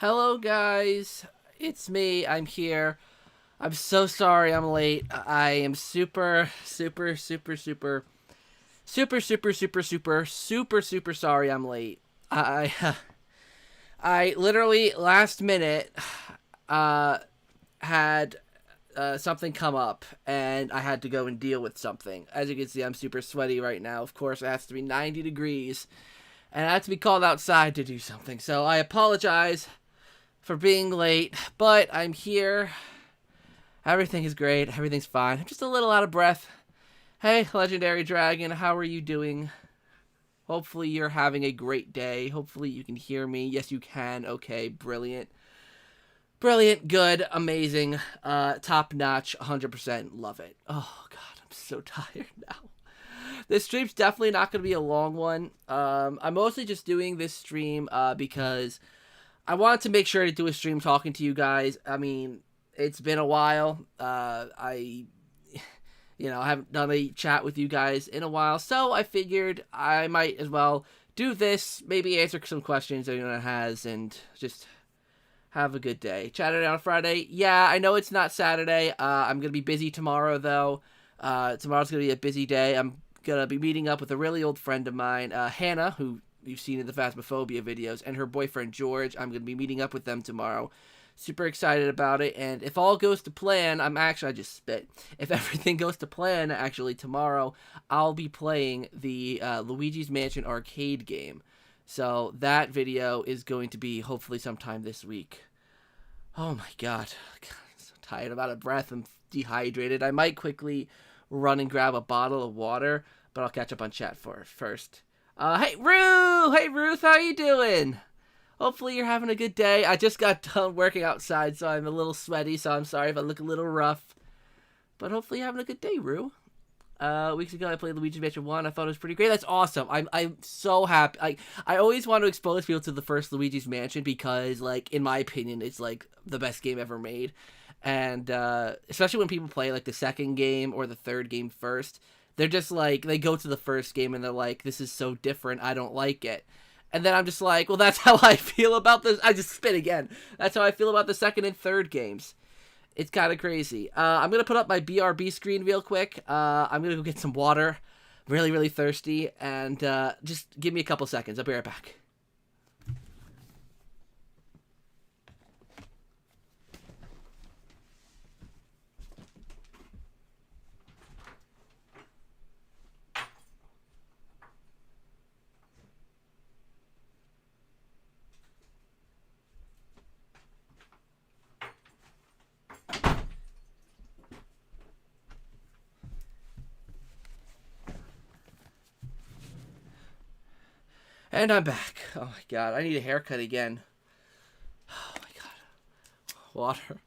Hello, guys. It's me. I'm here. I'm so sorry I'm late. I am super sorry I'm late. I literally last minute uh, had something come up and I had to go and deal with something. As you can see, I'm super sweaty right now. Of course, it has to be 90 degrees and I had to be called outside to do something. So I apologize for being late, but I'm here. Everything is great. Everything's fine. I'm just a little out of breath. Hey, Legendary Dragon, how are you doing? Hopefully you're having a great day. Hopefully you can hear me. Yes, you can. Okay, brilliant. Brilliant, good, amazing, top notch, 100%. Love it. Oh, God, I'm so tired now. This stream's definitely not going to be a long one. I'm mostly just doing this stream because I wanted to make sure to do a stream talking to you guys. I mean, it's been a while. I haven't done a chat with you guys in a while, so I figured I might as well do this, maybe answer some questions anyone has, and just have a good day. Chaturday on Friday? Yeah, I know it's not Saturday. I'm going to be busy tomorrow, though. Tomorrow's going to be a busy day. I'm going to be meeting up with a really old friend of mine, Hannah, who you've seen in the Phasmophobia videos, and her boyfriend, George. I'm going to be meeting up with them tomorrow. Super excited about it, and if all goes to plan, I just spit. If everything goes to plan, actually, tomorrow, I'll be playing the Luigi's Mansion arcade game. So that video is going to be hopefully sometime this week. Oh my god. I'm so tired. I'm out of breath. I'm dehydrated. I might quickly run and grab a bottle of water, but I'll catch up on chat first. Hey, Ruth! Hey, Ruth, how you doing? Hopefully you're having a good day. I just got done working outside, so I'm a little sweaty, so I'm sorry if I look a little rough. But hopefully you're having a good day, Rue. Weeks ago I played Luigi's Mansion 1. I thought it was pretty great. That's awesome. I'm so happy. I always want to expose people to the first Luigi's Mansion because, like, in my opinion, it's, like, the best game ever made. And, especially when people play, like, the second game or the third game first, they're just, like, they go to the first game and they're like, this is so different, I don't like it. And then I'm just like, well, that's how I feel about this. I just spit again. That's how I feel about the second and third games. It's kind of crazy. I'm going to put up my BRB screen real quick. I'm going to go get some water. Really, really thirsty. And just give me a couple seconds. I'll be right back. And I'm back. Oh my god, I need a haircut again. Oh my god. Water.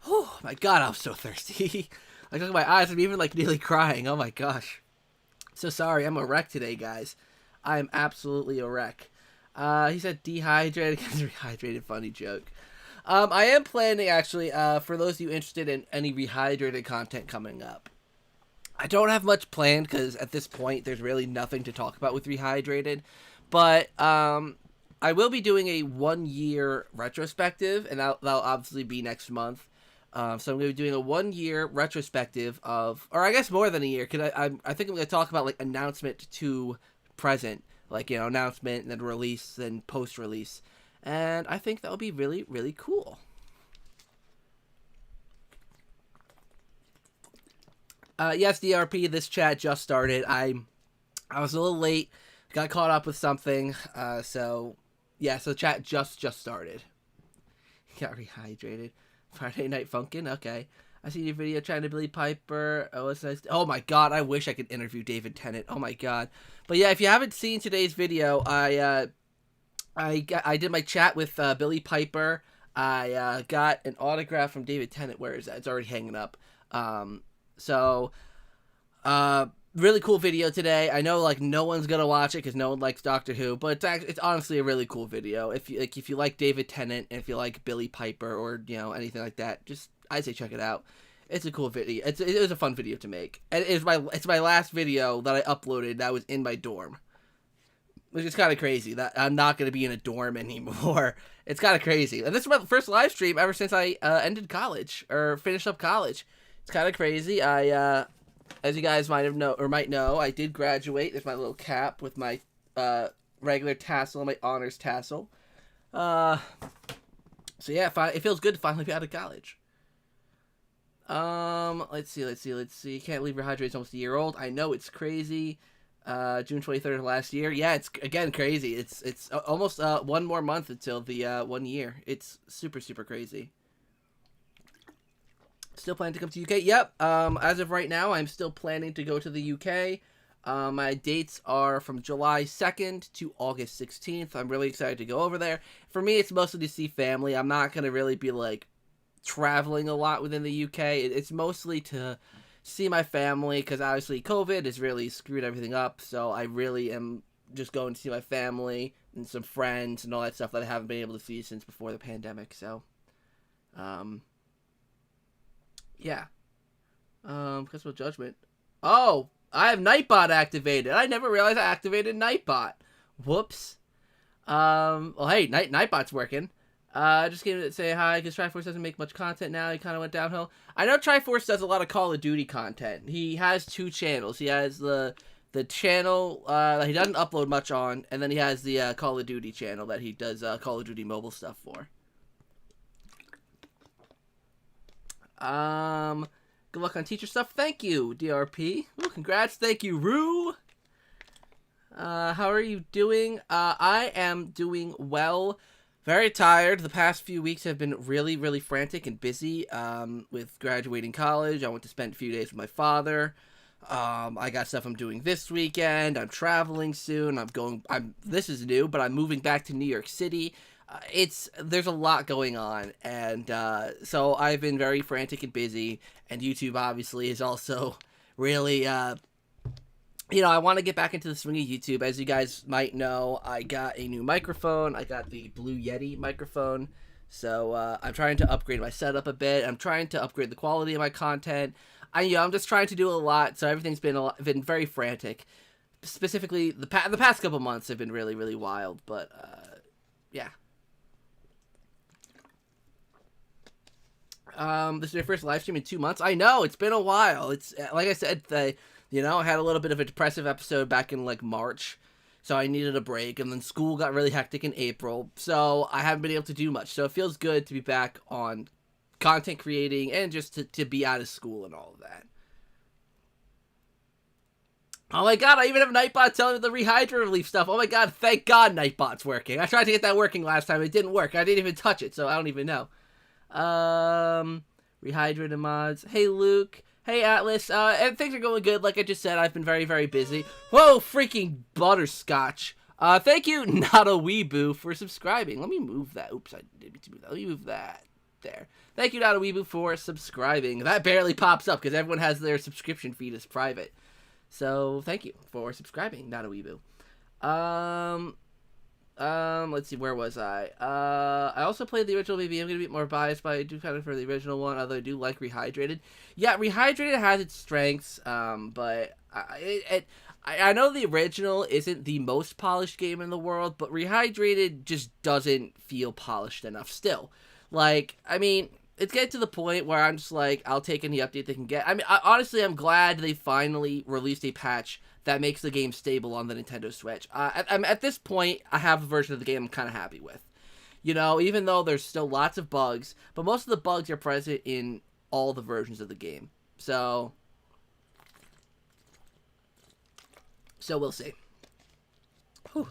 Oh my god, I'm so thirsty. I look at my eyes, I'm even like nearly crying. Oh my gosh. So sorry, I'm a wreck today, guys. I am absolutely a wreck. He said dehydrated because rehydrated. Funny joke. I am planning, actually, for those of you interested in any rehydrated content coming up. I don't have much planned, because at this point, there's really nothing to talk about with rehydrated. But, I will be doing a 1-year retrospective, and that'll obviously be next month. So I'm going to be doing a 1-year retrospective of, or I guess more than a year, because I think I'm going to talk about, like, announcement to present. Like, you know, announcement, and then release, then post-release. And I think that would be really, really cool. Yes, DRP, this chat just started. I was a little late. Got caught up with something. So chat just started. Got rehydrated. Friday Night Funkin'? Okay. I seen your video trying to Billy Piper. Oh, it's nice. Oh my god, I wish I could interview David Tennant. Oh my god. But yeah, if you haven't seen today's video, I did my chat with Billy Piper. I got an autograph from David Tennant. Where is that? It's already hanging up. Really cool video today. I know, like, no one's gonna watch it because no one likes Doctor Who, but it's honestly a really cool video. If you like David Tennant, and if you like Billy Piper, or, you know, anything like that, I'd say check it out. It's a cool video. It was a fun video to make. And it's my last video that I uploaded that was in my dorm. Which is kind of crazy that I'm not going to be in a dorm anymore. It's kind of crazy. And this is my first live stream ever since I ended college or finished up college. It's kind of crazy. As you guys might know, I did graduate. There's my little cap with my regular tassel and my honors tassel. So yeah, it feels good to finally be out of college. Let's see. Can't leave Rehydrate. It's almost a year old. I know, it's crazy. June 23rd of last year. Yeah, it's again crazy. It's almost one more month until the 1 year. It's super crazy. Still planning to come to UK? Yep. As of right now, I'm still planning to go to the UK. My dates are from July 2nd to August 16th. I'm really excited to go over there. For me, it's mostly to see family. I'm not gonna really be like traveling a lot within the UK. It's mostly to see my family, because obviously COVID has really screwed everything up, so I really am just going to see my family and some friends and all that stuff that I haven't been able to see since before the pandemic, so, yeah. Customer Judgment. Oh, I have Nightbot activated. I never realized I activated Nightbot. Whoops. Well, hey, Nightbot's working. Just came to say hi, because Triforce doesn't make much content now. He kind of went downhill. I know Triforce does a lot of Call of Duty content. He has 2 channels. He has the channel that he doesn't upload much on, and then he has the Call of Duty channel that he does Call of Duty mobile stuff for. Good luck on teacher stuff. Thank you, DRP. Ooh, congrats. Thank you, Rue. How are you doing? I am doing well. Very tired. The past few weeks have been really frantic and busy with graduating college. I went to spend a few days with my father. I got stuff I'm doing this weekend. I'm traveling soon. This is new, but I'm moving back to New York City. There's a lot going on, and so I've been very frantic and busy, and YouTube obviously is also really I want to get back into the swing of YouTube. As you guys might know, I got a new microphone. I got the Blue Yeti microphone. So I'm trying to upgrade my setup a bit. I'm trying to upgrade the quality of my content. I'm just trying to do a lot. So everything's been very frantic. Specifically, the past couple months have been really wild. But yeah. This is your first live stream in 2 months. I know, it's been a while. It's like I said, I had a little bit of a depressive episode back in, like, March, so I needed a break, and then school got really hectic in April, so I haven't been able to do much, so it feels good to be back on content creating, and just to be out of school and all of that. Oh my god, I even have Nightbot telling me the Rehydrate relief stuff. Oh my god, thank god Nightbot's working. I tried to get that working last time, it didn't work. I didn't even touch it, so I don't even know. Rehydrated mods. Hey, Luke. Hey, Atlas. And things are going good. Like I just said, I've been very busy. Whoa, freaking butterscotch. Thank you, Not a Weeboo, for subscribing. Let me move that. Oops, I didn't mean to move that. Let me move that. There. Thank you, Not a Weeboo, for subscribing. That barely pops up, because everyone has their subscription feed as private. So, thank you for subscribing, Not a Weeboo. Let's see, where was I? I also played the original, maybe I'm gonna be more biased, but I do kind of for the original one, although I do like Rehydrated. Yeah, Rehydrated has its strengths, but I know the original isn't the most polished game in the world, but Rehydrated just doesn't feel polished enough still. Like, I mean, it's getting to the point where I'm just like, I'll take any update they can get. I mean, honestly, I'm glad they finally released a patch that makes the game stable on the Nintendo Switch. At this point, I have a version of the game I'm kind of happy with. Even though there's still lots of bugs, but most of the bugs are present in all the versions of the game. So we'll see. Whew.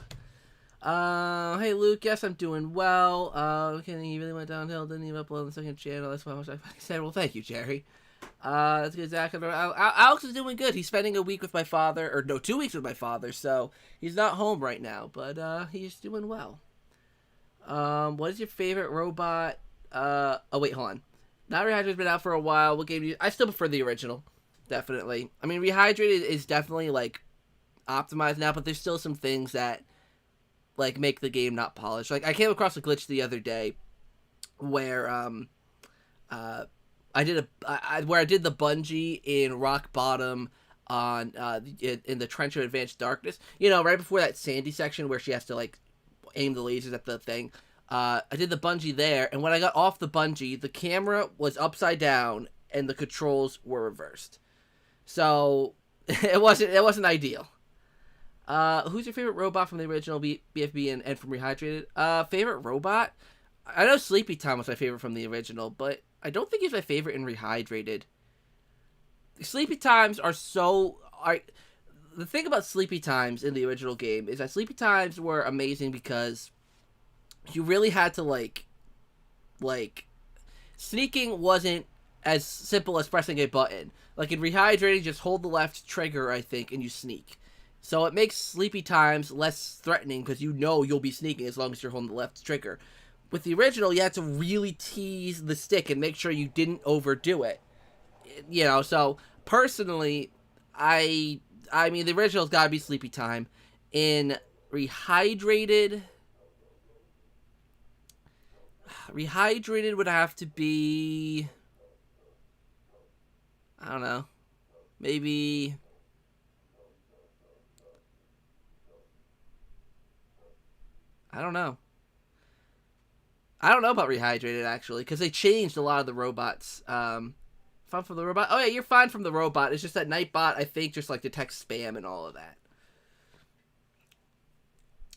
Hey Luke, yes, I'm doing well. Okay, he really went downhill, didn't even upload on the second channel. That's why I said, well, thank you, Jerry. That's good, Zach. Alex is doing good. He's spending a week with my father, or no, 2 weeks with my father, so he's not home right now, but he's doing well. What is your favorite robot? Oh wait, hold on. Now Rehydrated has been out for a while. What game do you? I still prefer the original, definitely. I mean, Rehydrated is definitely like optimized now, but there's still some things that like make the game not polished. Like I came across a glitch the other day where I did where I did the bungee in Rock Bottom on in the Trench of Advanced Darkness. You know, right before that Sandy section where she has to like aim the lasers at the thing. I did the bungee there, and when I got off the bungee, the camera was upside down and the controls were reversed. So it wasn't ideal. Who's your favorite robot from the original BFB and from Rehydrated? Favorite robot? I know Sleepy Time was my favorite from the original, but I don't think he's my favorite in Rehydrated. Sleepy Times are so... the thing about Sleepy Times in the original game is that Sleepy Times were amazing because you really had to, like... Sneaking wasn't as simple as pressing a button. Like, in Rehydrated, just hold the left trigger, I think, and you sneak. So it makes Sleepy Times less threatening because you know you'll be sneaking as long as you're holding the left trigger. With the original, you had to really tease the stick and make sure you didn't overdo it. You know, so personally, I mean, the original's got to be Sleepy Time. In Rehydrated would have to be, I don't know, maybe... I don't know about Rehydrated, actually, because they changed a lot of the robots. Fun from the robot? Oh, yeah, you're fine from the robot. It's just that Nightbot, I think, just, like, detects spam and all of that.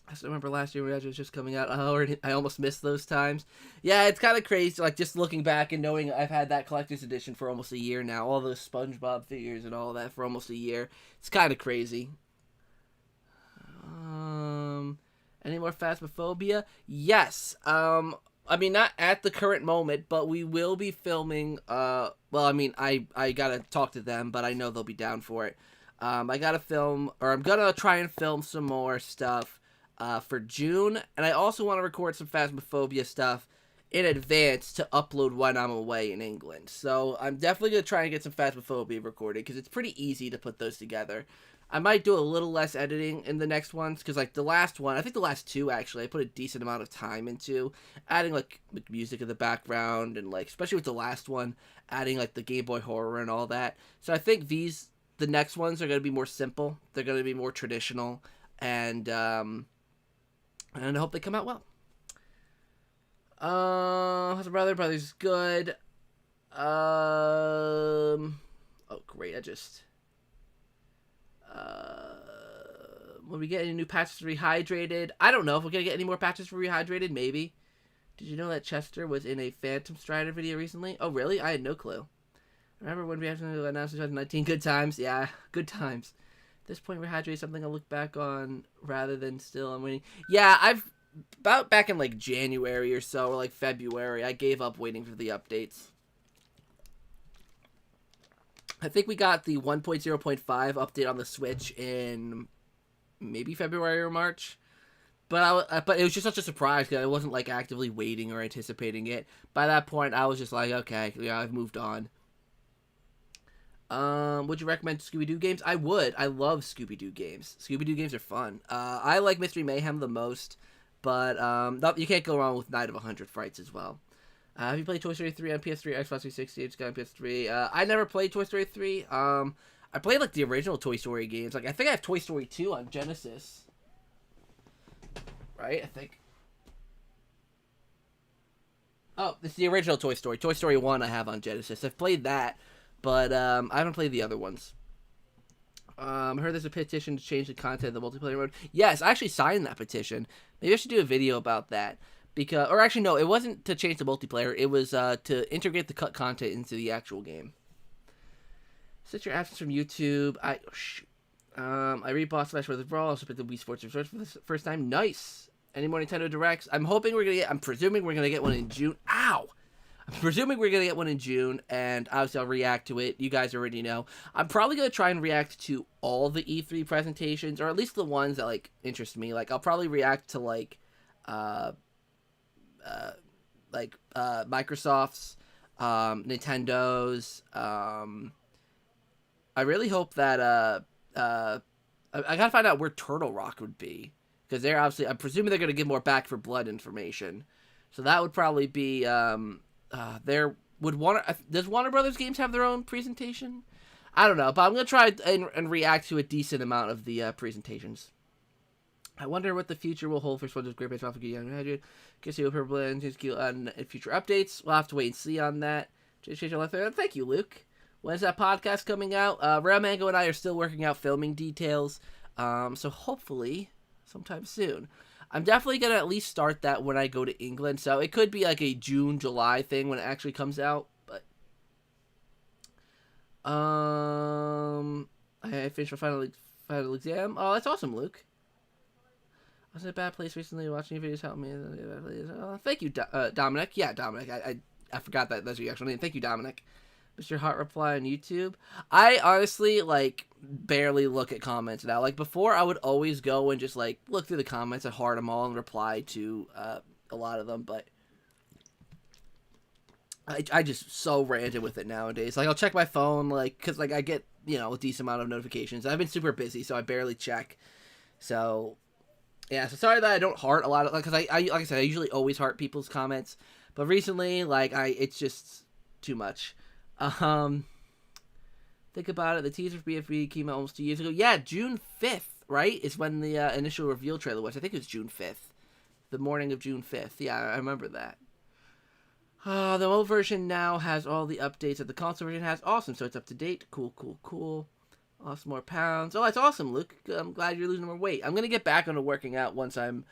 I still remember last year Rehydrated was just coming out. I almost missed those times. Yeah, it's kind of crazy, like, just looking back and knowing I've had that collector's edition for almost a year now. All those SpongeBob figures and all that for almost a year. It's kind of crazy. Any more Phasmophobia? Yes. I mean, not at the current moment, but we will be filming, well, I mean, I gotta talk to them, but I know they'll be down for it. I gotta film, or I'm gonna try and film some more stuff, for June, and I also want to record some Phasmophobia stuff in advance to upload when I'm away in England. So I'm definitely gonna try and get some Phasmophobia recorded, because it's pretty easy to put those together. I might do a little less editing in the next ones, because, like, the last one, I think the last two, actually, I put a decent amount of time into adding, like music in the background, and, like, especially with the last one, adding, like, the Game Boy horror and all that. So I think the next ones are going to be more simple, they're going to be more traditional, and I hope they come out well. How's my brother's good. Oh, great, will we get any new patches for Rehydrated? I don't know if we're going to get any more patches for Rehydrated, maybe. Did you know that Chester was in a Phantom Strider video recently? Oh, really? I had no clue. Remember when we announced in 2019? Good times. Yeah, good times. At this point, Rehydrated is something I'll look back on rather than still I'm waiting. Yeah, about back in, like, January or so, or, like, February, I gave up waiting for the updates. I think we got the 1.0.5 update on the Switch in maybe February or March. But it was just such a surprise because I wasn't, like, actively waiting or anticipating it. By that point, I was just like, okay, yeah, I've moved on. Would you recommend Scooby-Doo games? I would. I love Scooby-Doo games. Scooby-Doo games are fun. I like Mystery Mayhem the most, but you can't go wrong with Night of 100 Frights as well. Have you played Toy Story 3 on PS3 or Xbox 360? It's got on PS3. I never played Toy Story 3. I played, like, the original Toy Story games. Like, I think I have Toy Story 2 on Genesis. Right? I think. Oh, it's the original Toy Story. Toy Story 1 I have on Genesis. I've played that, but I haven't played the other ones. I heard there's a petition to change the content of the multiplayer mode. Yes, I actually signed that petition. Maybe I should do a video about that. Or actually, no, it wasn't to change the multiplayer. It was to integrate the cut content into the actual game. Since your absence from YouTube, I rebought Smash Bros. Brawl. Also put the Wii Sports Resort for the first time. Nice. Any more Nintendo Directs? I'm presuming we're gonna get one in June. Ow! I'm presuming we're gonna get one in June, and obviously I'll react to it. You guys already know. I'm probably gonna try and react to all the E3 presentations, or at least the ones that, like, interest me. Like, I'll probably react to, like, Microsoft's, Nintendo's. I really hope that I gotta find out where Turtle Rock would be, because they're obviously, I'm presuming they're gonna give more Back for Blood information, so that would probably be their does Warner Brothers games have their own presentation? I don't know, but I'm gonna try and react to a decent amount of the presentations. I wonder what the future will hold for SpongeBob's Great Base Off Young Magic. Guess you'll probably on future updates. We'll have to wait and see on that. Thank you, Luke. When's that podcast coming out? Real Mango and I are still working out filming details, so hopefully sometime soon. I'm definitely gonna at least start that when I go to England. So it could be like a June, July thing when it actually comes out. But I finished my final exam. Oh, that's awesome, Luke. I was in a bad place recently. Watching your videos helped me. Thank you, Dominic. Yeah, Dominic. I forgot that's your actual name. Thank you, Dominic. Mr. Hot reply on YouTube. I honestly barely look at comments now. Like before, I would always go and just look through the comments and heart them all and reply to a lot of them. But I just so ranted with it nowadays. Like I'll check my phone because I get a decent amount of notifications. I've been super busy, so I barely check. So. Yeah, so sorry that I don't heart a lot of because like I said, I usually always heart people's comments, but recently it's just too much. Think about it. The teaser for BFB came out almost 2 years ago. Yeah, June 5th, right? Is when the initial reveal trailer was. I think it was June 5th, the morning of June 5th. Yeah, I remember that. The mobile version now has all the updates that the console version has. Awesome, so it's up to date. Cool. Lost more pounds. Oh, that's awesome, Luke. I'm glad you're losing more weight. I'm going to get back into working out once I'm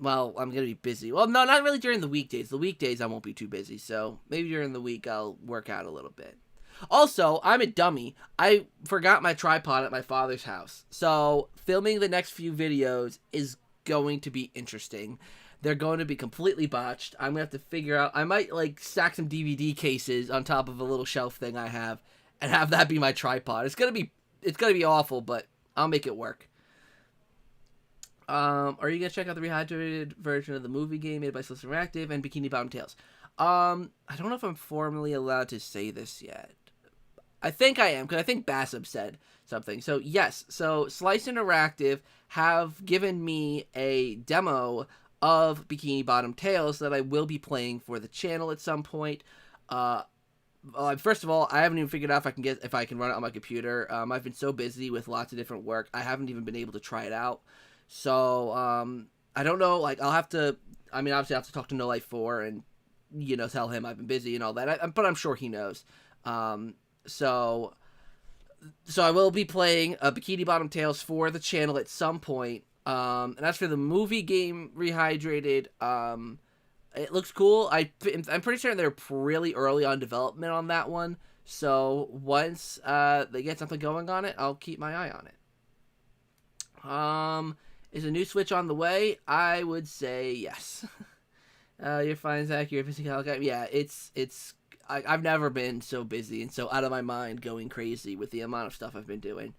going to be busy. Well, no, not really during the weekdays. The weekdays I won't be too busy, so maybe during the week I'll work out a little bit. Also, I'm a dummy. I forgot my tripod at my father's house, so filming the next few videos is going to be interesting. They're going to be completely botched. I'm going to have to figure out... I might, stack some DVD cases on top of a little shelf thing I have and have that be my tripod. It's gonna be awful, but I'll make it work. Are you gonna check out the rehydrated version of the movie game made by Slice Interactive and Bikini Bottom Tales? I don't know if I'm formally allowed to say this yet. I think I am, because I think Bassam said something. So yes, so Slice Interactive have given me a demo of Bikini Bottom Tales that I will be playing for the channel at some point. First of all, I haven't even figured out if I can run it on my computer. I've been so busy with lots of different work, I haven't even been able to try it out. So, I don't know, I'll have to, obviously I have to talk to No Life 4 and, tell him I've been busy and all that, but I'm sure he knows. So I will be playing Bikini Bottom Tales for the channel at some point. And as for the movie game Rehydrated, it looks cool. I'm pretty sure they're really early on development on that one. So once they get something going on it, I'll keep my eye on it. Is a new Switch on the way? I would say yes. You're fine, Zach. You're a busy guy. Yeah, I've never been so busy and so out of my mind going crazy with the amount of stuff I've been doing.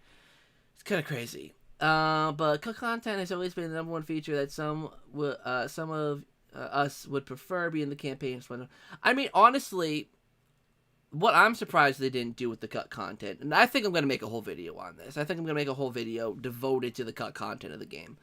It's kind of crazy. But content has always been the number one feature that some of us would prefer being the campaign. Honestly, what I'm surprised they didn't do with the cut content, and I think I'm going to make a whole video on this. I think I'm going to make a whole video devoted to the cut content of the game.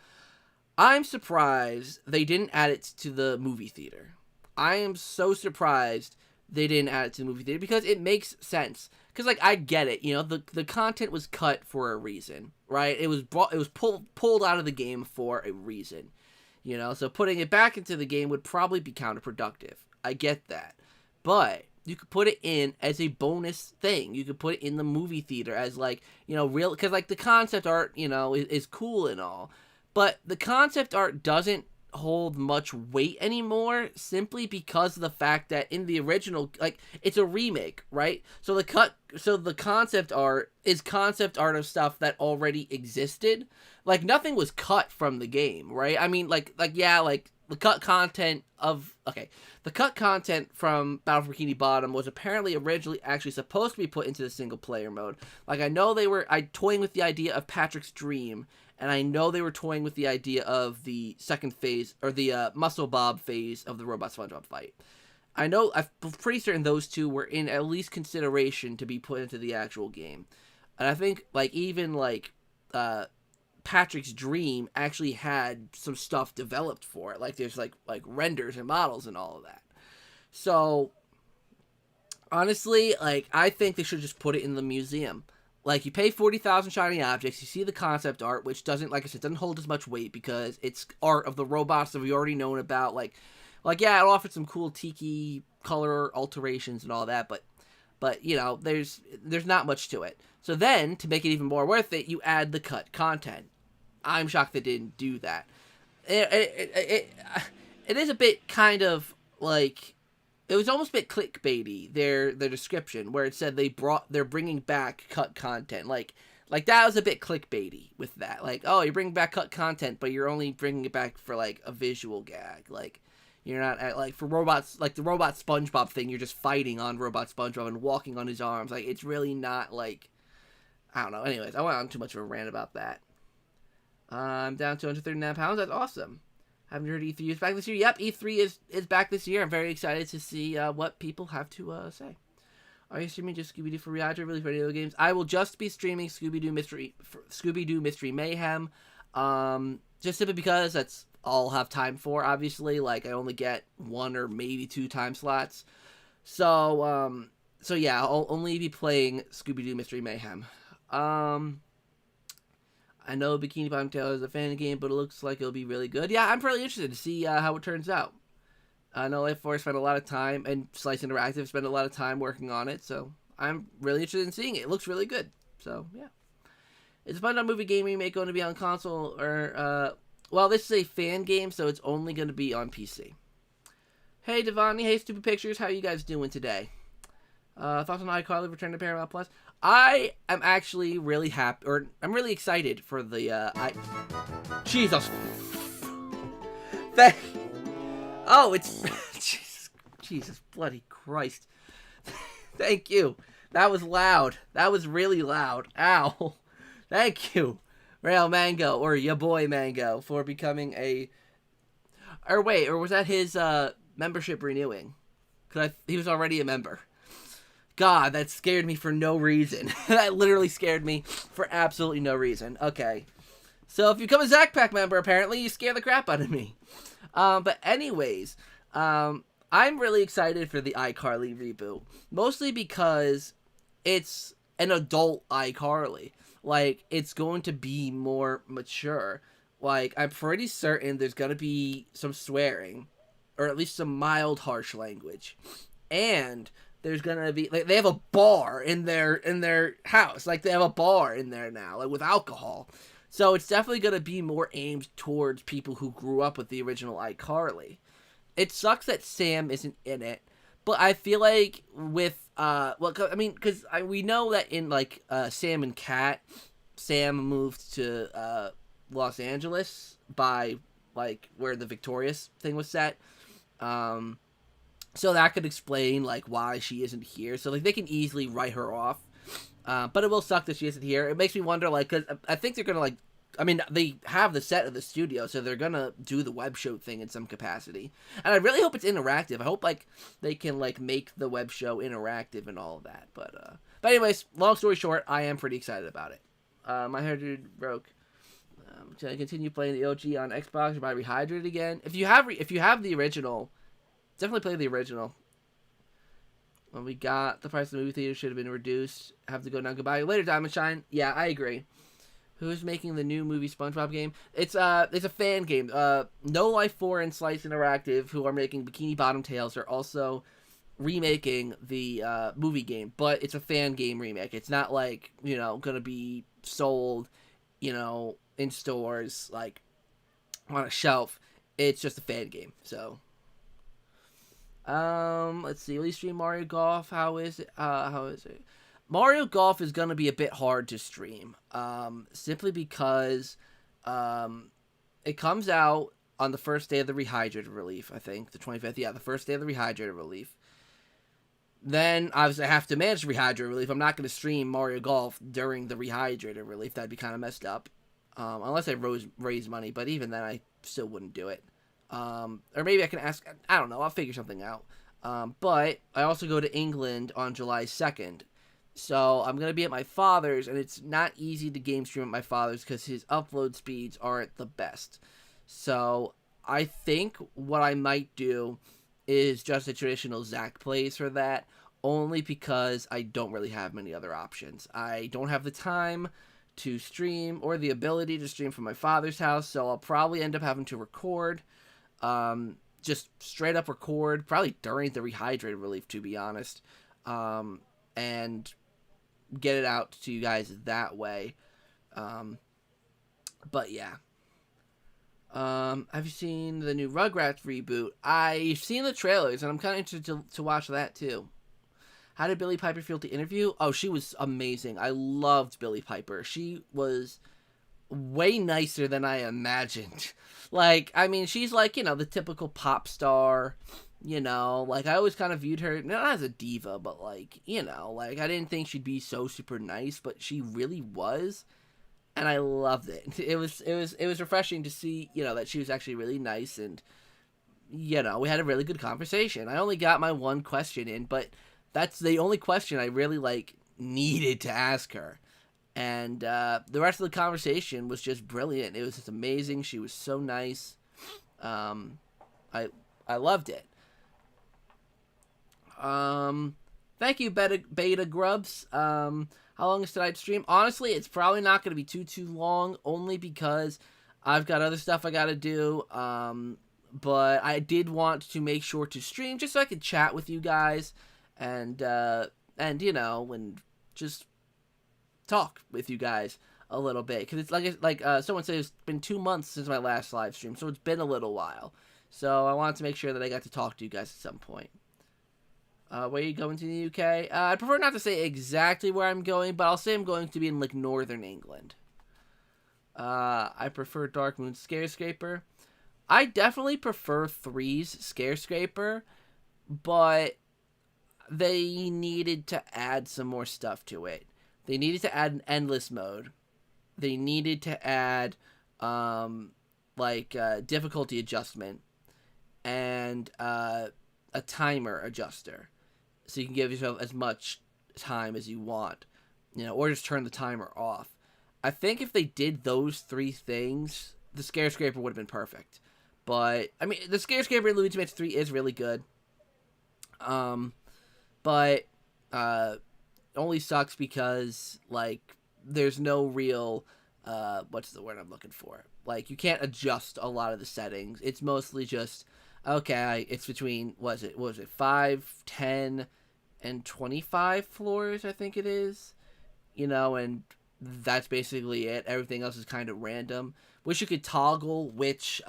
I'm surprised they didn't add it to the movie theater. I am so surprised they didn't add it to the movie theater because it makes sense. Because I get it, the content was cut for a reason, right? It was pulled out of the game for a reason. So putting it back into the game would probably be counterproductive. I get that. But you could put it in as a bonus thing. You could put it in the movie theater as real, because the concept art, is cool and all. But the concept art doesn't hold much weight anymore simply because of the fact that in the original, it's a remake, right? So the concept art is concept art of stuff that already existed. Nothing was cut from the game, right? The cut content from Battle for Bikini Bottom was apparently originally actually supposed to be put into the single player mode. I know they were toying with the idea of Patrick's dream, and I know they were toying with the idea of the second phase, or the Muscle Bob phase of the Robot SpongeBob fight. I'm pretty certain those two were in at least consideration to be put into the actual game. And I think, Patrick's dream actually had some stuff developed for it. There's, renders and models and all of that. So, Honestly, like, I think they should just put it in the museum. Like, you pay 40,000 shiny objects, you see the concept art, which doesn't, like I said, doesn't hold as much weight because it's art of the robots that we already known about. Like yeah, it offers some cool tiki color alterations and all that, but you know, there's not much to it. So then, to make it even more worth it, you add the cut content. I'm shocked they didn't do that. It is a bit kind of like it was almost a bit clickbaity, their description, where it said they're bringing back cut content. Like that was a bit clickbaity with that. Like, oh, you're bringing back cut content, but you're only bringing it back for like a visual gag. Like, you're not at, like, for robots, like the robot SpongeBob thing. You're just fighting on robot SpongeBob and walking on his arms. Like, it's really not like, I don't know. Anyways, I went on too much of a rant about that. I'm down 239 pounds. That's awesome. Haven't heard E3 is back this year. Yep, E3 is back this year. I'm very excited to see what people have to say. Are you streaming just Scooby-Doo for Rehydrate, really, for video games? I will just be streaming Scooby-Doo Mystery Mayhem. Just simply because that's all I'll have time for, obviously. Like, I only get 1 or maybe 2 time slots. So yeah, I'll only be playing Scooby-Doo Mystery Mayhem. I know Bikini Bottom Tail is a fan game, but it looks like it'll be really good. Yeah, I'm really interested to see how it turns out. I know Life Force spent a lot of time, and Slice Interactive spent a lot of time working on it, so I'm really interested in seeing it. It looks really good. So, yeah. Is the SpongeBob movie game remake going to be on console? Or, well, this is a fan game, so it's only going to be on PC. Hey, Devani. Hey, Stupid Pictures. How are you guys doing today? Thoughts on iCarly return to Paramount Plus? I am actually really happy, or I'm really excited for the, Jesus. Oh, it's, Jesus bloody Christ. Thank you. That was loud. That was really loud. Ow. Thank you, Rail Mango, or ya boy Mango, for becoming a, or wait, or was that his, membership renewing? Because he was already a member. God, that scared me for no reason. That literally scared me for absolutely no reason. Okay. So if you become a ZakPak member, apparently you scare the crap out of me. But anyways, I'm really excited for the iCarly reboot. Mostly because it's an adult iCarly. Like, it's going to be more mature. Like, I'm pretty certain there's going to be some swearing. Or at least some mild harsh language. And there's gonna be, like, they have a bar in their house. Like, they have a bar in there now, like, with alcohol. So it's definitely gonna be more aimed towards people who grew up with the original iCarly. It sucks that Sam isn't in it, but I feel like with well, I mean, because we know that in, like, Sam and Cat, Sam moved to Los Angeles by, like, where the Victorious thing was set. So that could explain, like, why she isn't here. So, like, they can easily write her off. But it will suck that she isn't here. It makes me wonder, like, because I think they're going to, like, I mean, they have the set of the studio, so they're going to do the web show thing in some capacity. And I really hope it's interactive. I hope, like, they can, like, make the web show interactive and all of that. But anyways, long story short, I am pretty excited about it. My hair dude broke. Should I continue playing the OG on Xbox or buy Rehydrate again? If you have the original, definitely play the original. When we got the price of the movie theater should have been reduced. Have to go now. Goodbye. Later, Diamond Shine. Yeah, I agree. Who's making the new movie SpongeBob game? It's a fan game. No Life 4 and Slice Interactive, who are making Bikini Bottom Tales, are also remaking the movie game, but it's a fan game remake. It's not like, you know, gonna be sold, you know, in stores, like on a shelf. It's just a fan game. So let's see. Will you stream Mario Golf? How is it? Mario Golf is gonna be a bit hard to stream. Simply because it comes out on the first day of the Rehydrated relief, I think. The 25th. Yeah, the first day of the Rehydrated relief. Then, obviously, I have to manage the Rehydrated relief. I'm not going to stream Mario Golf during the Rehydrated relief. That'd be kind of messed up. Unless I raise money. But even then, I still wouldn't do it. Or maybe I can ask... I don't know. I'll figure something out. But I also go to England on July 2nd. So I'm going to be at my father's. And it's not easy to game stream at my father's because his upload speeds aren't the best. So I think what I might do is just a traditional Zach plays for that. only because I don't really have many other options. I don't have the time to stream or the ability to stream from my father's house, so I'll probably end up having to record, just straight up record, probably during the rehydrated relief, to be honest, and get it out to you guys that way. But yeah. Have you seen the new Rugrats reboot? I've seen the trailers, and I'm kind of interested to watch that too. How did Billie Piper feel to interview? Oh, she was amazing. I loved Billie Piper. She was way nicer than I imagined. Like, I mean, she's like, you know, the typical pop star, you know, like I always kind of viewed her not as a diva, but like, you know, like I didn't think she'd be so super nice, but she really was. And I loved it. It was refreshing to see, you know, that she was actually really nice, and you know, we had a really good conversation. I only got my one question in, but that's the only question I really like needed to ask her. And the rest of the conversation was just brilliant. It was just amazing. She was so nice. I loved it. Thank you, Beta Grubs. How long is tonight's stream? Honestly, it's probably not going to be too long, only because I've got other stuff I got to do. But I did want to make sure to stream just so I could chat with you guys and you know, and just talk with you guys a little bit, because it's like someone said, it's been 2 months since my last live stream, so it's been a little while. So I wanted to make sure that I got to talk to you guys at some point. Where are you going to the UK? I prefer not to say exactly where I'm going, but I'll say I'm going to be in, like, northern England. I prefer Dark Moon Scarescraper. I definitely prefer 3's Scarescraper, but they needed to add some more stuff to it. They needed to add an endless mode. They needed to add, difficulty adjustment and a timer adjuster, so you can give yourself as much time as you want, you know, or just turn the timer off. I think if they did those 3 things, the Scarescraper would have been perfect. But I mean, the Scarescraper in Luigi Mansion 3 is really good. But only sucks because, like, there's no real what's the word I'm looking for? Like, you can't adjust a lot of the settings. It's mostly just, okay, it's between, what was it, 5, 10, and 25 floors, I think it is. You know, and that's basically it. Everything else is kind of random. Wish you could toggle which,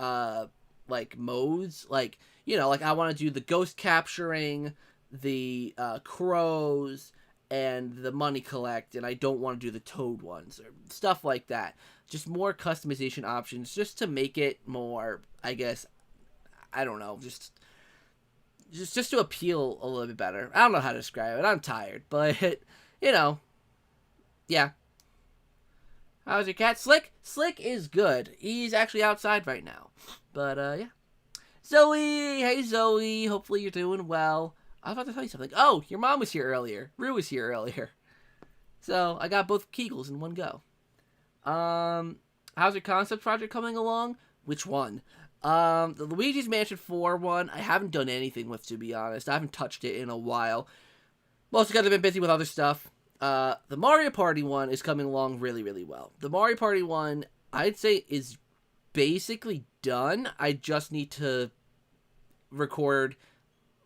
modes. Like, you know, like, I want to do the ghost capturing, the crows, and the money collect, and I don't want to do the toad ones, or stuff like that. Just more customization options, just to make it more, I guess, I don't know, just to appeal a little bit better. I don't know how to describe it. I'm tired, but, you know, yeah. How's your cat? Slick is good. He's actually outside right now. But, yeah. Zoe! Hey, Zoe. Hopefully you're doing well. I was about to tell you something. Oh, your mom was here earlier. Rue was here earlier. So, I got both Kegels in one go. How's your concept project coming along? Which one? The Luigi's Mansion 4 one, I haven't done anything with, to be honest. I haven't touched it in a while. Mostly because I've been busy with other stuff. The Mario Party one is coming along really, really well. The Mario Party one, I'd say, is basically done. I just need to record,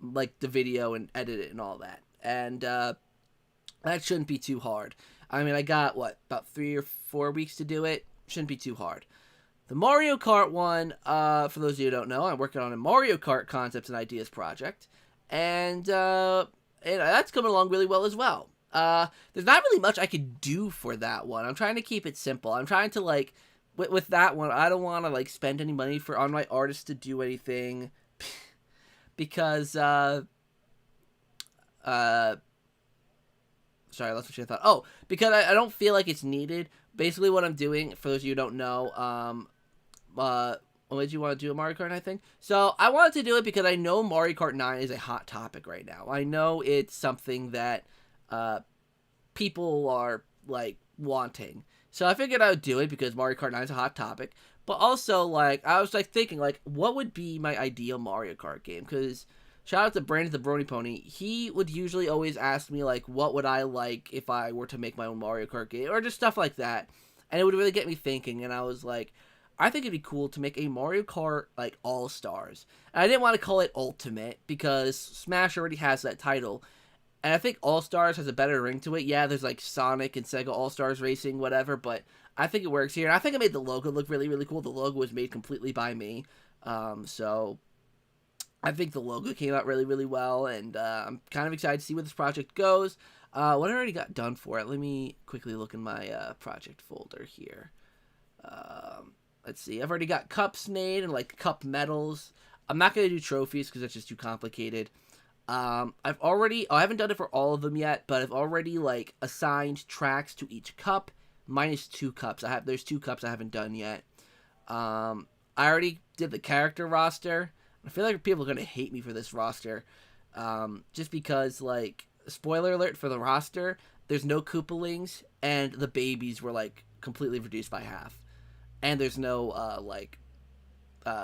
like, the video and edit it and all that. And, that shouldn't be too hard. I mean, I got, about 3 or 4 weeks to do it. Shouldn't be too hard. The Mario Kart one, for those of you who don't know, I'm working on a Mario Kart concepts and ideas project. And that's coming along really well as well. There's not really much I could do for that one. I'm trying to keep it simple. I'm trying to, like, with that one, I don't want to, like, spend any money on my artists to do anything. Because, sorry, I lost what I thought. Oh, because I don't feel like it's needed. Basically what I'm doing, for those of you who don't know, what did you want to do, a Mario Kart 9 thing? So, I wanted to do it because I know Mario Kart 9 is a hot topic right now. I know it's something that, people are, like, wanting. So, I figured I would do it because Mario Kart 9 is a hot topic. But also, like, I was, like, thinking, like, what would be my ideal Mario Kart game? Because shout out to Brandon the Brony Pony. He would usually always ask me, like, what would I like if I were to make my own Mario Kart game, or just stuff like that. And it would really get me thinking, and I was like, I think it'd be cool to make a Mario Kart, like, All-Stars. And I didn't want to call it Ultimate, because Smash already has that title. And I think All-Stars has a better ring to it. Yeah, there's, like, Sonic and Sega All-Stars Racing, whatever, but I think it works here. And I think it made the logo look really, really cool. The logo was made completely by me. So I think the logo came out really, really well, and I'm kind of excited to see where this project goes. What I already got done for it, let me quickly look in my project folder here. Let's see, I've already got cups made and, like, cup medals. I'm not going to do trophies because that's just too complicated. I haven't done it for all of them yet, but I've already, like, assigned tracks to each cup, minus 2 cups. There's 2 cups I haven't done yet. I already did the character roster. I feel like people are going to hate me for this roster. Just because, like, spoiler alert for the roster, there's no Koopalings, and the babies were, like, completely reduced by half. And there's no,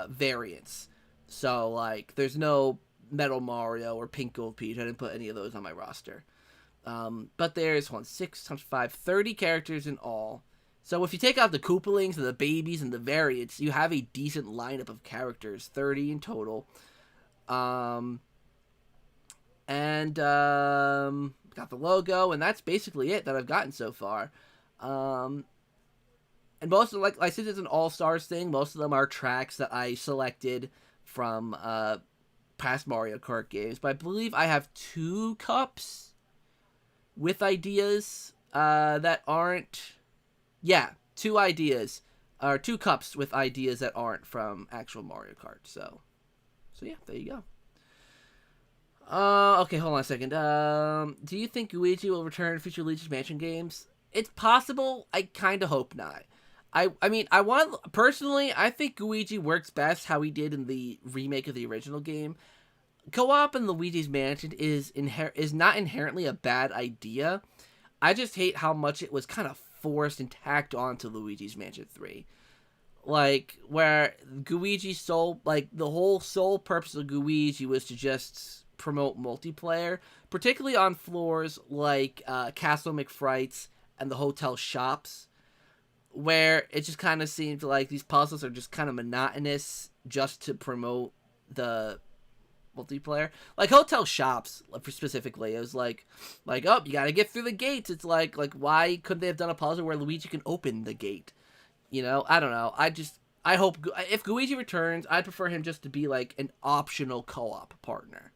variants. So, like, there's no Metal Mario or Pink Gold Peach. I didn't put any of those on my roster. But there's 6 times 5, 30 characters in all. So if you take out the Koopalings and the babies and the variants, you have a decent lineup of characters, 30 in total. Got the logo, and that's basically it that I've gotten so far. And most of, like since it's an All-Stars thing, most of them are tracks that I selected from past Mario Kart games. But I believe I have 2 cups with ideas that aren't... Yeah, 2 ideas, or 2 cups with ideas that aren't from actual Mario Kart. So yeah, there you go. Okay, hold on a second. Do you think Luigi will return in future Luigi's Mansion games? It's possible. I kind of hope not. I think Luigi works best how he did in the remake of the original game. Co-op in Luigi's Mansion is not inherently a bad idea. I just hate how much it was kind of forced and tacked onto Luigi's Mansion 3. Like, where Luigi's the whole sole purpose of Luigi was to just promote multiplayer, particularly on floors like Castle McFright's and the hotel shops, where it just kind of seemed like these puzzles are just kind of monotonous just to promote the multiplayer. Like hotel shops specifically, it was like oh, you gotta get through the gates. It's like why couldn't they have done a puzzle where Luigi can open the gate? You know, I don't know. I hope if Luigi returns, I'd prefer him just to be like an optional co-op partner.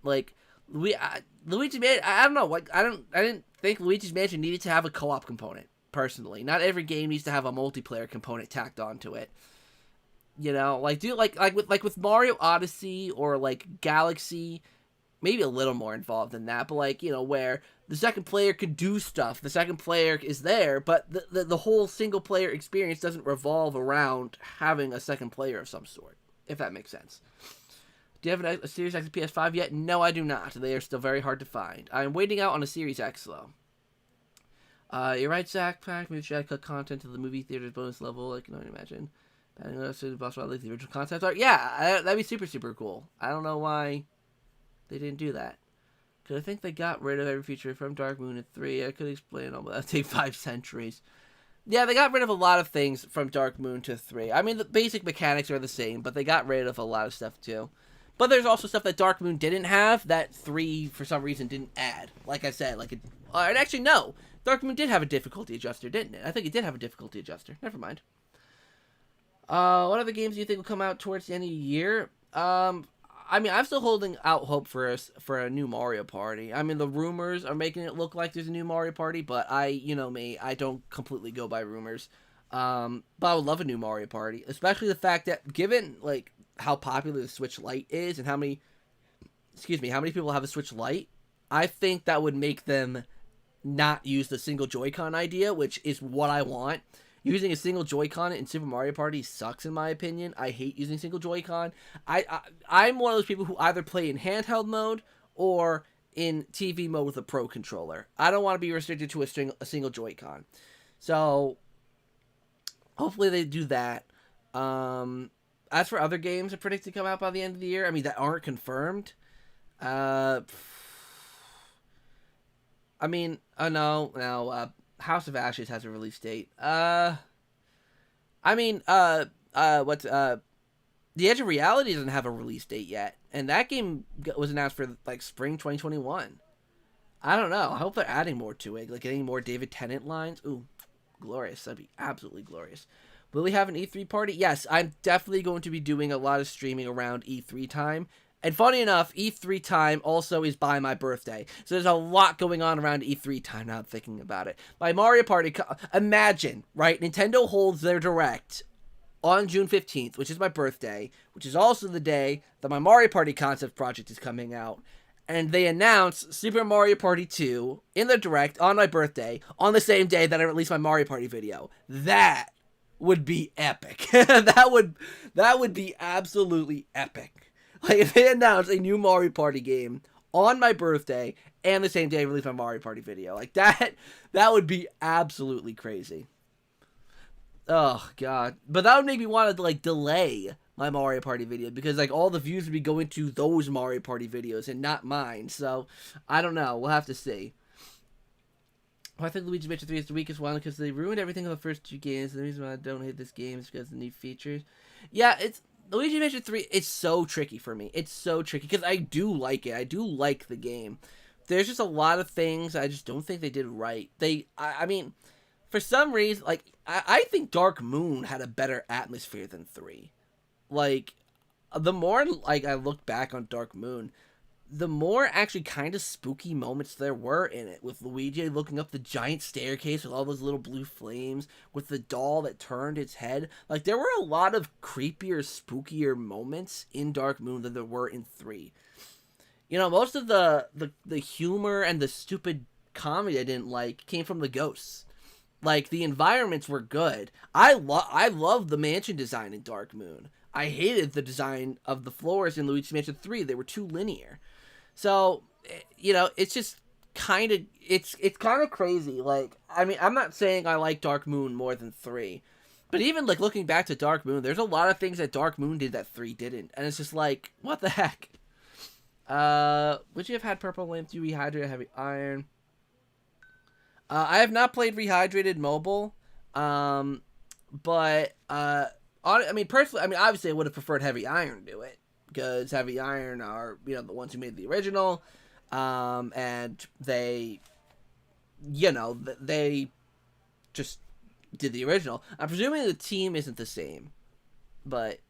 Like Luigi Man, I don't know. Like I didn't think Luigi's Mansion needed to have a co-op component. Personally, not every game needs to have a multiplayer component tacked onto it. You know, like with Mario Odyssey or like Galaxy, maybe a little more involved than that, but like, you know, where the second player could do stuff, the second player is there, but the whole single player experience doesn't revolve around having a second player of some sort, if that makes sense. Do you have a Series X and PS5 yet? No, I do not. They are still very hard to find. I'm waiting out on a Series X though. You're right, ZakPak. Maybe should I cut content to the movie theater's bonus level? I can only imagine. Adding us to the boss battle like the original concept art. Yeah, that'd be super, super cool. I don't know why they didn't do that. Because I think they got rid of every feature from Dark Moon at 3. I could explain all, but that'd take 5 centuries. Yeah, they got rid of a lot of things from Dark Moon to 3. I mean, the basic mechanics are the same, but they got rid of a lot of stuff too. But there's also stuff that Dark Moon didn't have that 3, for some reason, didn't add. Like I said, and actually, no. Dark Moon did have a difficulty adjuster, didn't it? I think it did have a difficulty adjuster. Never mind. What other games do you think will come out towards the end of the year? I mean, I'm still holding out hope for a new Mario Party. I mean, the rumors are making it look like there's a new Mario Party, but you know me, I don't completely go by rumors. But I would love a new Mario Party, especially the fact that given like how popular the Switch Lite is and how many people have a Switch Lite, I think that would make them not use the single Joy-Con idea, which is what I want. Using a single Joy-Con in Super Mario Party sucks, in my opinion. I hate using single Joy-Con. I'm one of those people who either play in handheld mode or in TV mode with a Pro controller. I don't want to be restricted to a single Joy-Con. So, hopefully they do that. As for other games that predict to come out by the end of the year, I mean, that aren't confirmed, Uh, I mean, no. House of Ashes has a release date. I mean, what's The Edge of Reality doesn't have a release date yet, and that game was announced for like spring 2021. I don't know. I hope they're adding more to it, like getting more David Tennant lines. Ooh, glorious. That'd be absolutely glorious. Will we have an E3 party? Yes, I'm definitely going to be doing a lot of streaming around E3 time. And funny enough, E3 time also is by my birthday. So there's a lot going on around E3 time now I'm thinking about it. My Mario Party, imagine, right? Nintendo holds their Direct on June 15th, which is my birthday, which is also the day that my Mario Party concept project is coming out. And they announce Super Mario Party 2 in the Direct on my birthday on the same day that I release my Mario Party video. That would be epic. that would be absolutely epic. Like if they announce a new Mario Party game on my birthday and the same day I release my Mario Party video. Like that would be absolutely crazy. Oh god. But that would make me want to like delay my Mario Party video because like all the views would be going to those Mario Party videos and not mine. So I don't know. We'll have to see. Well, I think Luigi's Mansion 3 is the weakest one because they ruined everything in the first two games. The reason why I don't hate this game is because of the new features. Yeah, it's Luigi's Mansion 3. It's so tricky for me. It's so tricky because I do like it. I do like the game. There's just a lot of things I just don't think they did right. I mean, for some reason, like I think Dark Moon had a better atmosphere than 3. Like, the more like I look back on Dark Moon, the more actually kind of spooky moments there were in it, with Luigi looking up the giant staircase with all those little blue flames, with the doll that turned its head. Like, there were a lot of creepier, spookier moments in Dark Moon than there were in 3. You know, most of the humor and the stupid comedy I didn't like came from the ghosts. Like, the environments were good. I love the mansion design in Dark Moon. I hated the design of the floors in Luigi's Mansion 3. They were too linear. So, you know, it's just kind of, it's kind of crazy. Like, I mean, I'm not saying I like Dark Moon more than 3. But even, like, looking back to Dark Moon, there's a lot of things that Dark Moon did that 3 didn't. And it's just like, what the heck? Would you have had Purple Lamp to rehydrate Heavy Iron? I have not played Rehydrated Mobile. But, I mean, personally, I mean, obviously I would have preferred Heavy Iron do it. Because Heavy Iron are, you know, the ones who made the original. And they, you know, they just did the original. I'm presuming the team isn't the same. But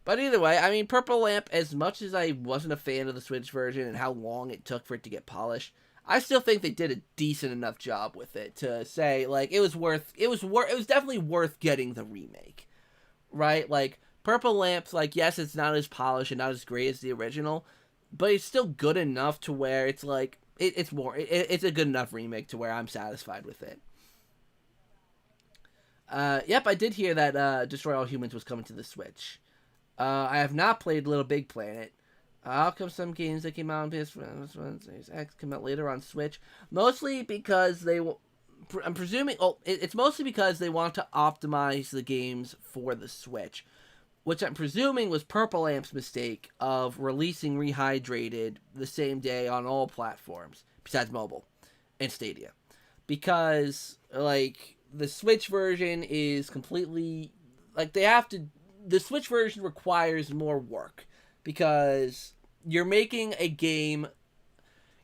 either way, I mean, Purple Lamp, as much as I wasn't a fan of the Switch version and how long it took for it to get polished, I still think they did a decent enough job with it to say, like, it was definitely worth getting the remake. Right? Like, Purple Lamp's, like, yes, it's not as polished and not as great as the original, but it's still good enough to where it's, like, it's a good enough remake to where I'm satisfied with it. Yep, I did hear that, Destroy All Humans was coming to the Switch. I have not played Little Big Planet. How come some games that came out on PS4 Series X come out later on Switch? Mostly because I'm presuming, it's mostly because they want to optimize the games for the Switch, which I'm presuming was Purple Lamp's mistake of releasing Rehydrated the same day on all platforms, besides mobile and Stadia. Because, like, the Switch version is completely, like, the Switch version requires more work, because you're making a game,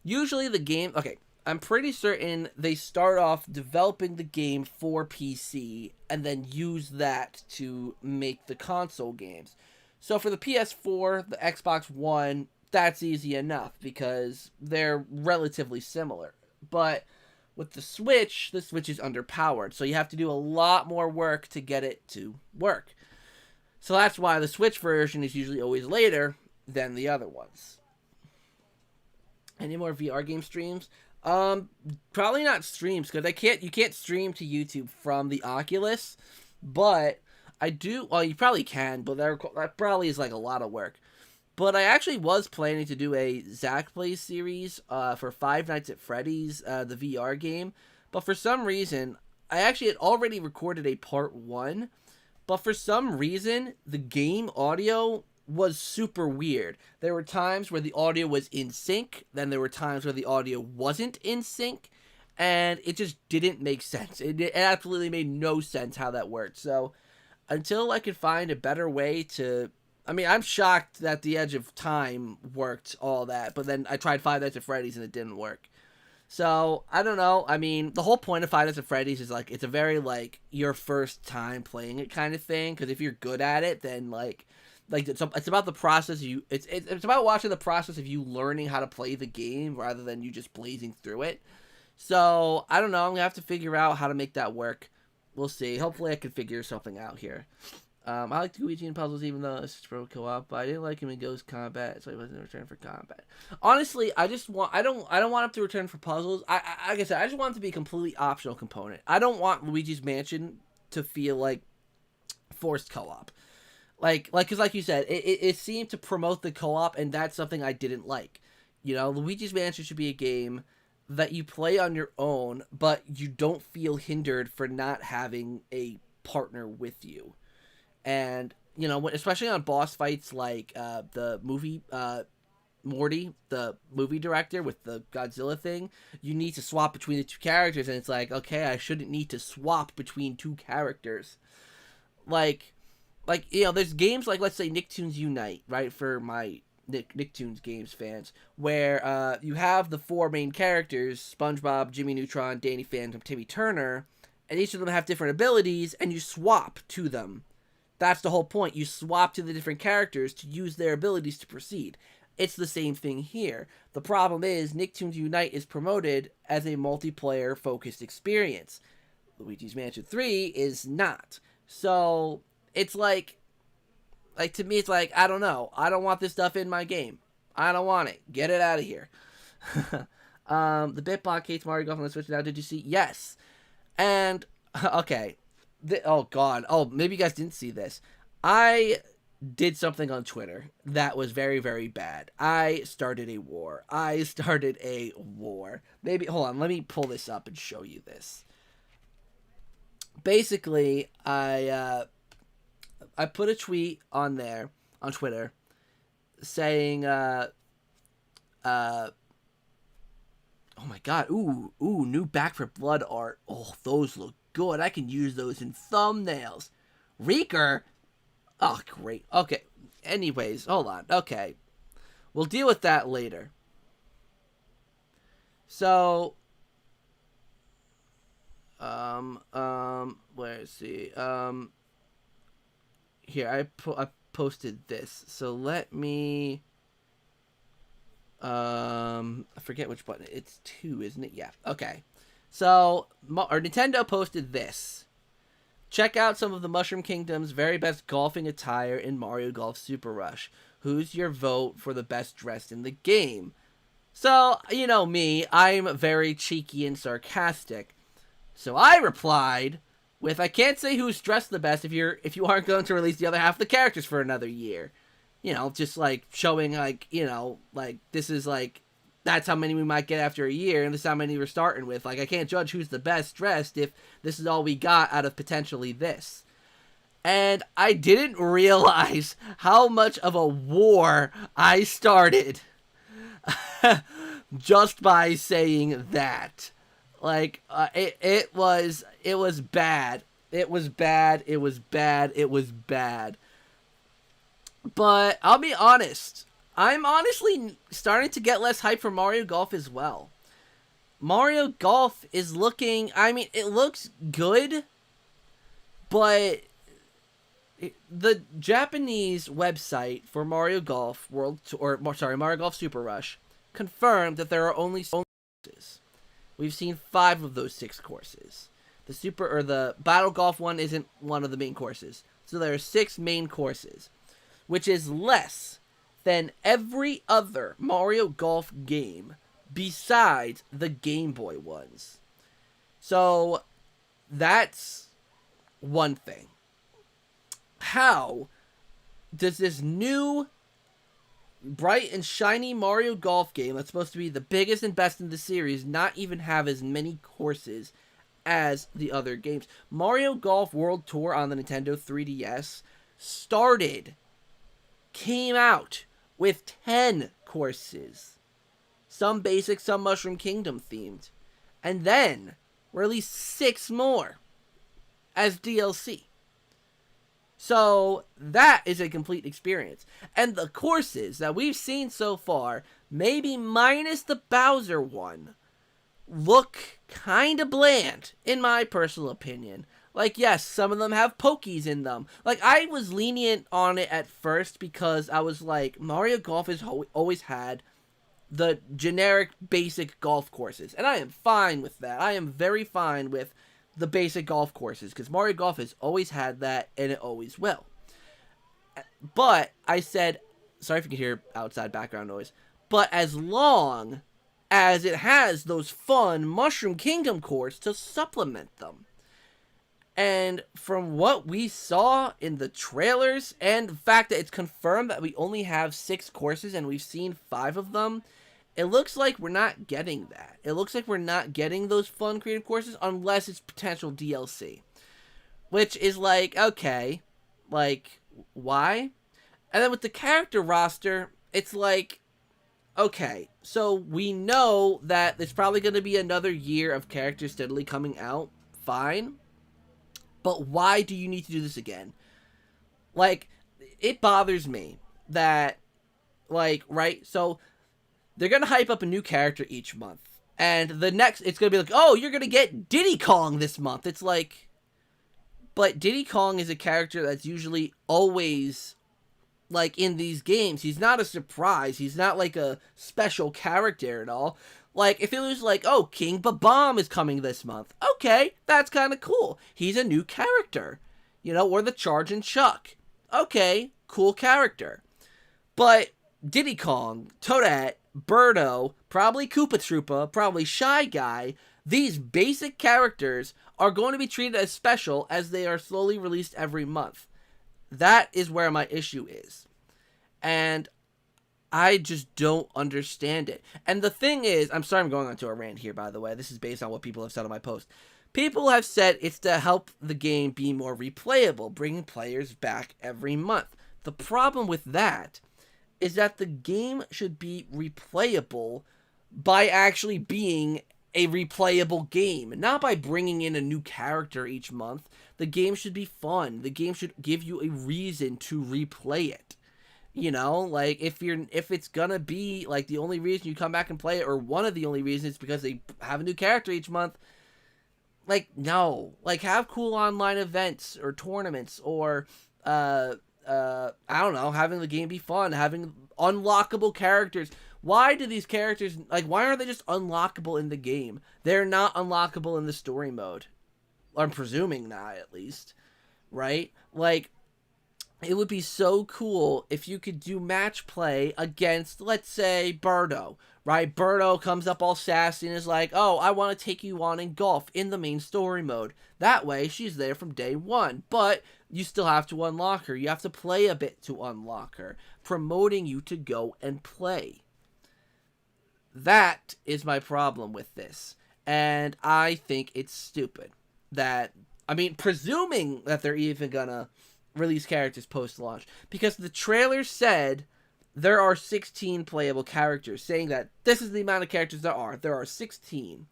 usually the game, okay, I'm pretty certain they start off developing the game for PC and then use that to make the console games. So for the PS4, the Xbox One, that's easy enough because they're relatively similar. But with the Switch is underpowered, so you have to do a lot more work to get it to work. So that's why the Switch version is usually always later than the other ones. Any more VR game streams? Probably not streams, because you can't stream to YouTube from the Oculus, but you probably can, but that probably is like a lot of work. But I actually was planning to do a ZakPak series, for Five Nights at Freddy's, the VR game, but for some reason, I actually had already recorded a part 1, but for some reason, the game audio was super weird. There were times where the audio was in sync, then there were times where the audio wasn't in sync, and it just didn't make sense. It absolutely made no sense how that worked. So until I could find a better way to... I mean, I'm shocked that The Edge of Time worked all that, but then I tried Five Nights at Freddy's and it didn't work. So, I don't know. I mean, the whole point of Five Nights at Freddy's is, like, it's a very, like, your first time playing it kind of thing, because if you're good at it, then, like it's about the process. It's about watching the process of you learning how to play the game rather than you just blazing through it. So, I don't know. I'm going to have to figure out how to make that work. We'll see. Hopefully I can figure something out here. I like Luigi in puzzles even though it's pro co-op, but I didn't like him in Ghost Combat, so he wasn't returned for combat. Honestly, I don't want him to return for puzzles. Like I said, I just want it to be a completely optional component. I don't want Luigi's Mansion to feel like forced co-op. Because like you said, it seemed to promote the co-op, and that's something I didn't like. You know, Luigi's Mansion should be a game that you play on your own, but you don't feel hindered for not having a partner with you. And, you know, especially on boss fights like the movie, Morty, the movie director with the Godzilla thing, you need to swap between the two characters, and it's like, okay, I shouldn't need to swap between two characters. Like, you know, there's games like, let's say, Nicktoons Unite, right, for my Nicktoons games fans, where you have the four main characters, SpongeBob, Jimmy Neutron, Danny Phantom, Timmy Turner, and each of them have different abilities, and you swap to them. That's the whole point. You swap to the different characters to use their abilities to proceed. It's the same thing here. The problem is Nicktoons Unite is promoted as a multiplayer-focused experience. Luigi's Mansion 3 is not. So, it's like to me, it's like, I don't know. I don't want this stuff in my game. I don't want it. Get it out of here. The Bitbot hates Mario Golf on the Switch now. Did you see? Yes. And, okay. Oh, God. Oh, maybe you guys didn't see this. I did something on Twitter that was very, very bad. I started a war. Maybe, hold on. Let me pull this up and show you this. Basically, I put a tweet on there, on Twitter, saying, oh my God, ooh, new Back for Blood art. Oh, those look good. I can use those in thumbnails. Reeker? Oh, great. Okay. Anyways, hold on. Okay. We'll deal with that later. So, where's the, here, I posted this. So let me, I forget which button. It's 2, isn't it? Yeah. Okay. So, Nintendo posted this. Check out some of the Mushroom Kingdom's very best golfing attire in Mario Golf Super Rush. Who's your vote for the best dressed in the game? So, you know me, I'm very cheeky and sarcastic. So I replied with, I can't say who's dressed the best if you aren't going to release the other half of the characters for another year. You know, just like showing like, you know, like this is like, that's how many we might get after a year, and this is how many we're starting with. Like, I can't judge who's the best dressed if this is all we got out of potentially this. And I didn't realize how much of a war I started just by saying that. Like, it was bad. It was bad. But I'll be honest. I'm honestly starting to get less hype for Mario Golf as well. Mario Golf is looking... I mean, it looks good, but the Japanese website for Mario Golf Mario Golf Super Rush confirmed that there are only 6 courses. We've seen 5 of those 6 courses. The Battle Golf one isn't one of the main courses. So there are 6 main courses, which is less than every other Mario Golf game besides the Game Boy ones. So, that's one thing. How does this new bright and shiny Mario Golf game that's supposed to be the biggest and best in the series not even have as many courses as the other games? Mario Golf World Tour on the Nintendo 3DS started came out with 10 courses. Some basic, some Mushroom Kingdom themed. And then released 6 more as DLC. So that is a complete experience. And the courses that we've seen so far, maybe minus the Bowser one, look kind of bland, in my personal opinion. Like, yes, some of them have Pokies in them. Like, I was lenient on it at first because I was like, Mario Golf has always had the generic basic golf courses. And I am fine with that. I am very fine with the basic golf courses because Mario Golf has always had that and it always will. But I said, sorry if you can hear outside background noise, but as long as it has those fun Mushroom Kingdom courses to supplement them. And from what we saw in the trailers, and the fact that it's confirmed that we only have 6 courses and we've seen 5 of them, it looks like we're not getting that. It looks like we're not getting those fun creative courses unless it's potential DLC. Which is like, okay, like, why? And then with the character roster, it's like, okay, so we know that there's probably going to be another year of characters steadily coming out. Fine. But why do you need to do this again? Like, it bothers me that, like, right? So, they're going to hype up a new character each month. And the next, it's going to be like, oh, you're going to get Diddy Kong this month. It's like, but Diddy Kong is a character that's usually always, like, in these games. He's not a surprise. He's not, like, a special character at all. Like, if it was like, oh, King Babam is coming this month. Okay, that's kind of cool. He's a new character. You know, or the Chargin' Chuck. Okay, cool character. But Diddy Kong, Toadette, Birdo, probably Koopa Troopa, probably Shy Guy, these basic characters are going to be treated as special as they are slowly released every month. That is where my issue is. And I just don't understand it. And the thing is, I'm sorry I'm going on to a rant here, by the way. This is based on what people have said on my post. People have said it's to help the game be more replayable, bringing players back every month. The problem with that is that the game should be replayable by actually being a replayable game, not by bringing in a new character each month. The game should be fun. The game should give you a reason to replay it. You know, like, if it's gonna be, like, the only reason you come back and play it, or one of the only reasons, because they have a new character each month, like, no. Like, have cool online events, or tournaments, or, I don't know, having the game be fun, having unlockable characters. Why do these characters, like, why aren't they just unlockable in the game? They're not unlockable in the story mode. I'm presuming not, at least. Right? Like, it would be so cool if you could do match play against, let's say, Birdo, right? Birdo comes up all sassy and is like, oh, I want to take you on in golf in the main story mode. That way, she's there from day one, but you still have to unlock her. You have to play a bit to unlock her, promoting you to go and play. That is my problem with this, and I think it's stupid that, I mean, presuming that they're even gonna release characters post-launch, because the trailer said there are 16 playable characters, saying that this is the amount of characters there are. There are 16.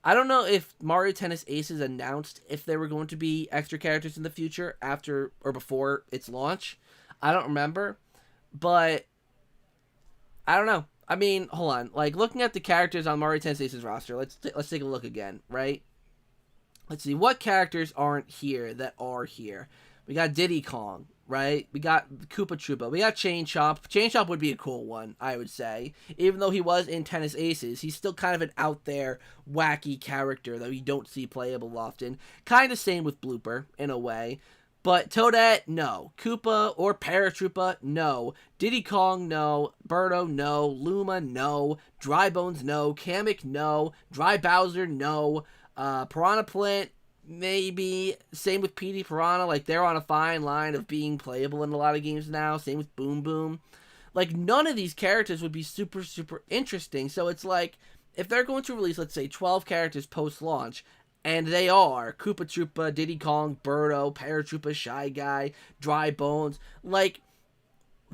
I don't know if Mario Tennis Aces announced if there were going to be extra characters in the future after or before its launch. I don't remember, but I don't know. I mean, hold on. Like, looking at the characters on Mario Tennis Aces roster, let's take a look again, right? Let's see what characters aren't here that are here. We got Diddy Kong, right? We got Koopa Troopa. We got Chain Chomp. Chain Chomp would be a cool one, I would say. Even though he was in Tennis Aces, he's still kind of an out there, wacky character that we don't see playable often. Kind of same with Blooper, in a way. But Toadette, no. Koopa or Paratroopa, no. Diddy Kong, no. Birdo, no. Luma, no. Dry Bones, no. Kamek, no. Dry Bowser, no. Piranha Plant, maybe. Same with PD Piranha. Like, they're on a fine line of being playable in a lot of games now. Same with Boom Boom. Like, none of these characters would be super, super interesting. So it's like, if they're going to release, let's say, 12 characters post-launch, and they are Koopa Troopa, Diddy Kong, Birdo, Paratroopa, Shy Guy, Dry Bones, like,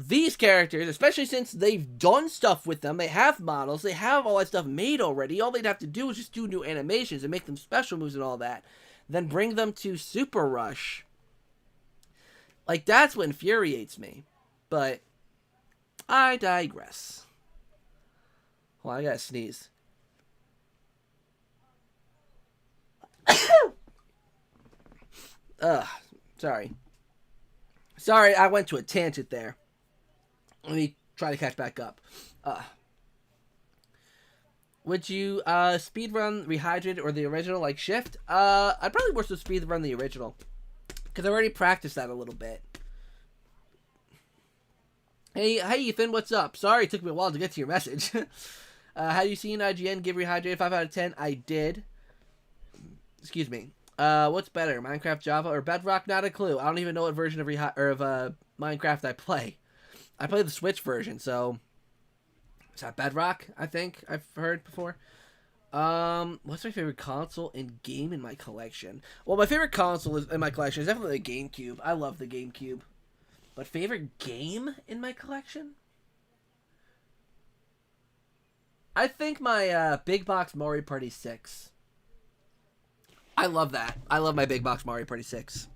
these characters, especially since they've done stuff with them, they have models, they have all that stuff made already. All they'd have to do is just do new animations and make them special moves and all that. Then bring them to Super Rush. Like, that's what infuriates me. But I digress. Hold on, I gotta sneeze. Sorry. Sorry, I went to a tangent there. Let me try to catch back up. Would you speedrun Rehydrated or the original, like Shift? I'd probably more so speedrun the original. Because I already practiced that a little bit. Hey Ethan, what's up? Sorry it took me a while to get to your message. Have you seen IGN give Rehydrated 5 out of 10? I did. Excuse me. What's better, Minecraft, Java, or Bedrock? Not a clue. I don't even know what version of Minecraft I play. I play the Switch version, so... Is that Bedrock, I think I've heard before? What's my favorite console and game in my collection? Well, my favorite console in my collection is definitely the GameCube. I love the GameCube. But favorite game in my collection? I think my Big Box Mario Party 6. I love that. I love my Big Box Mario Party 6.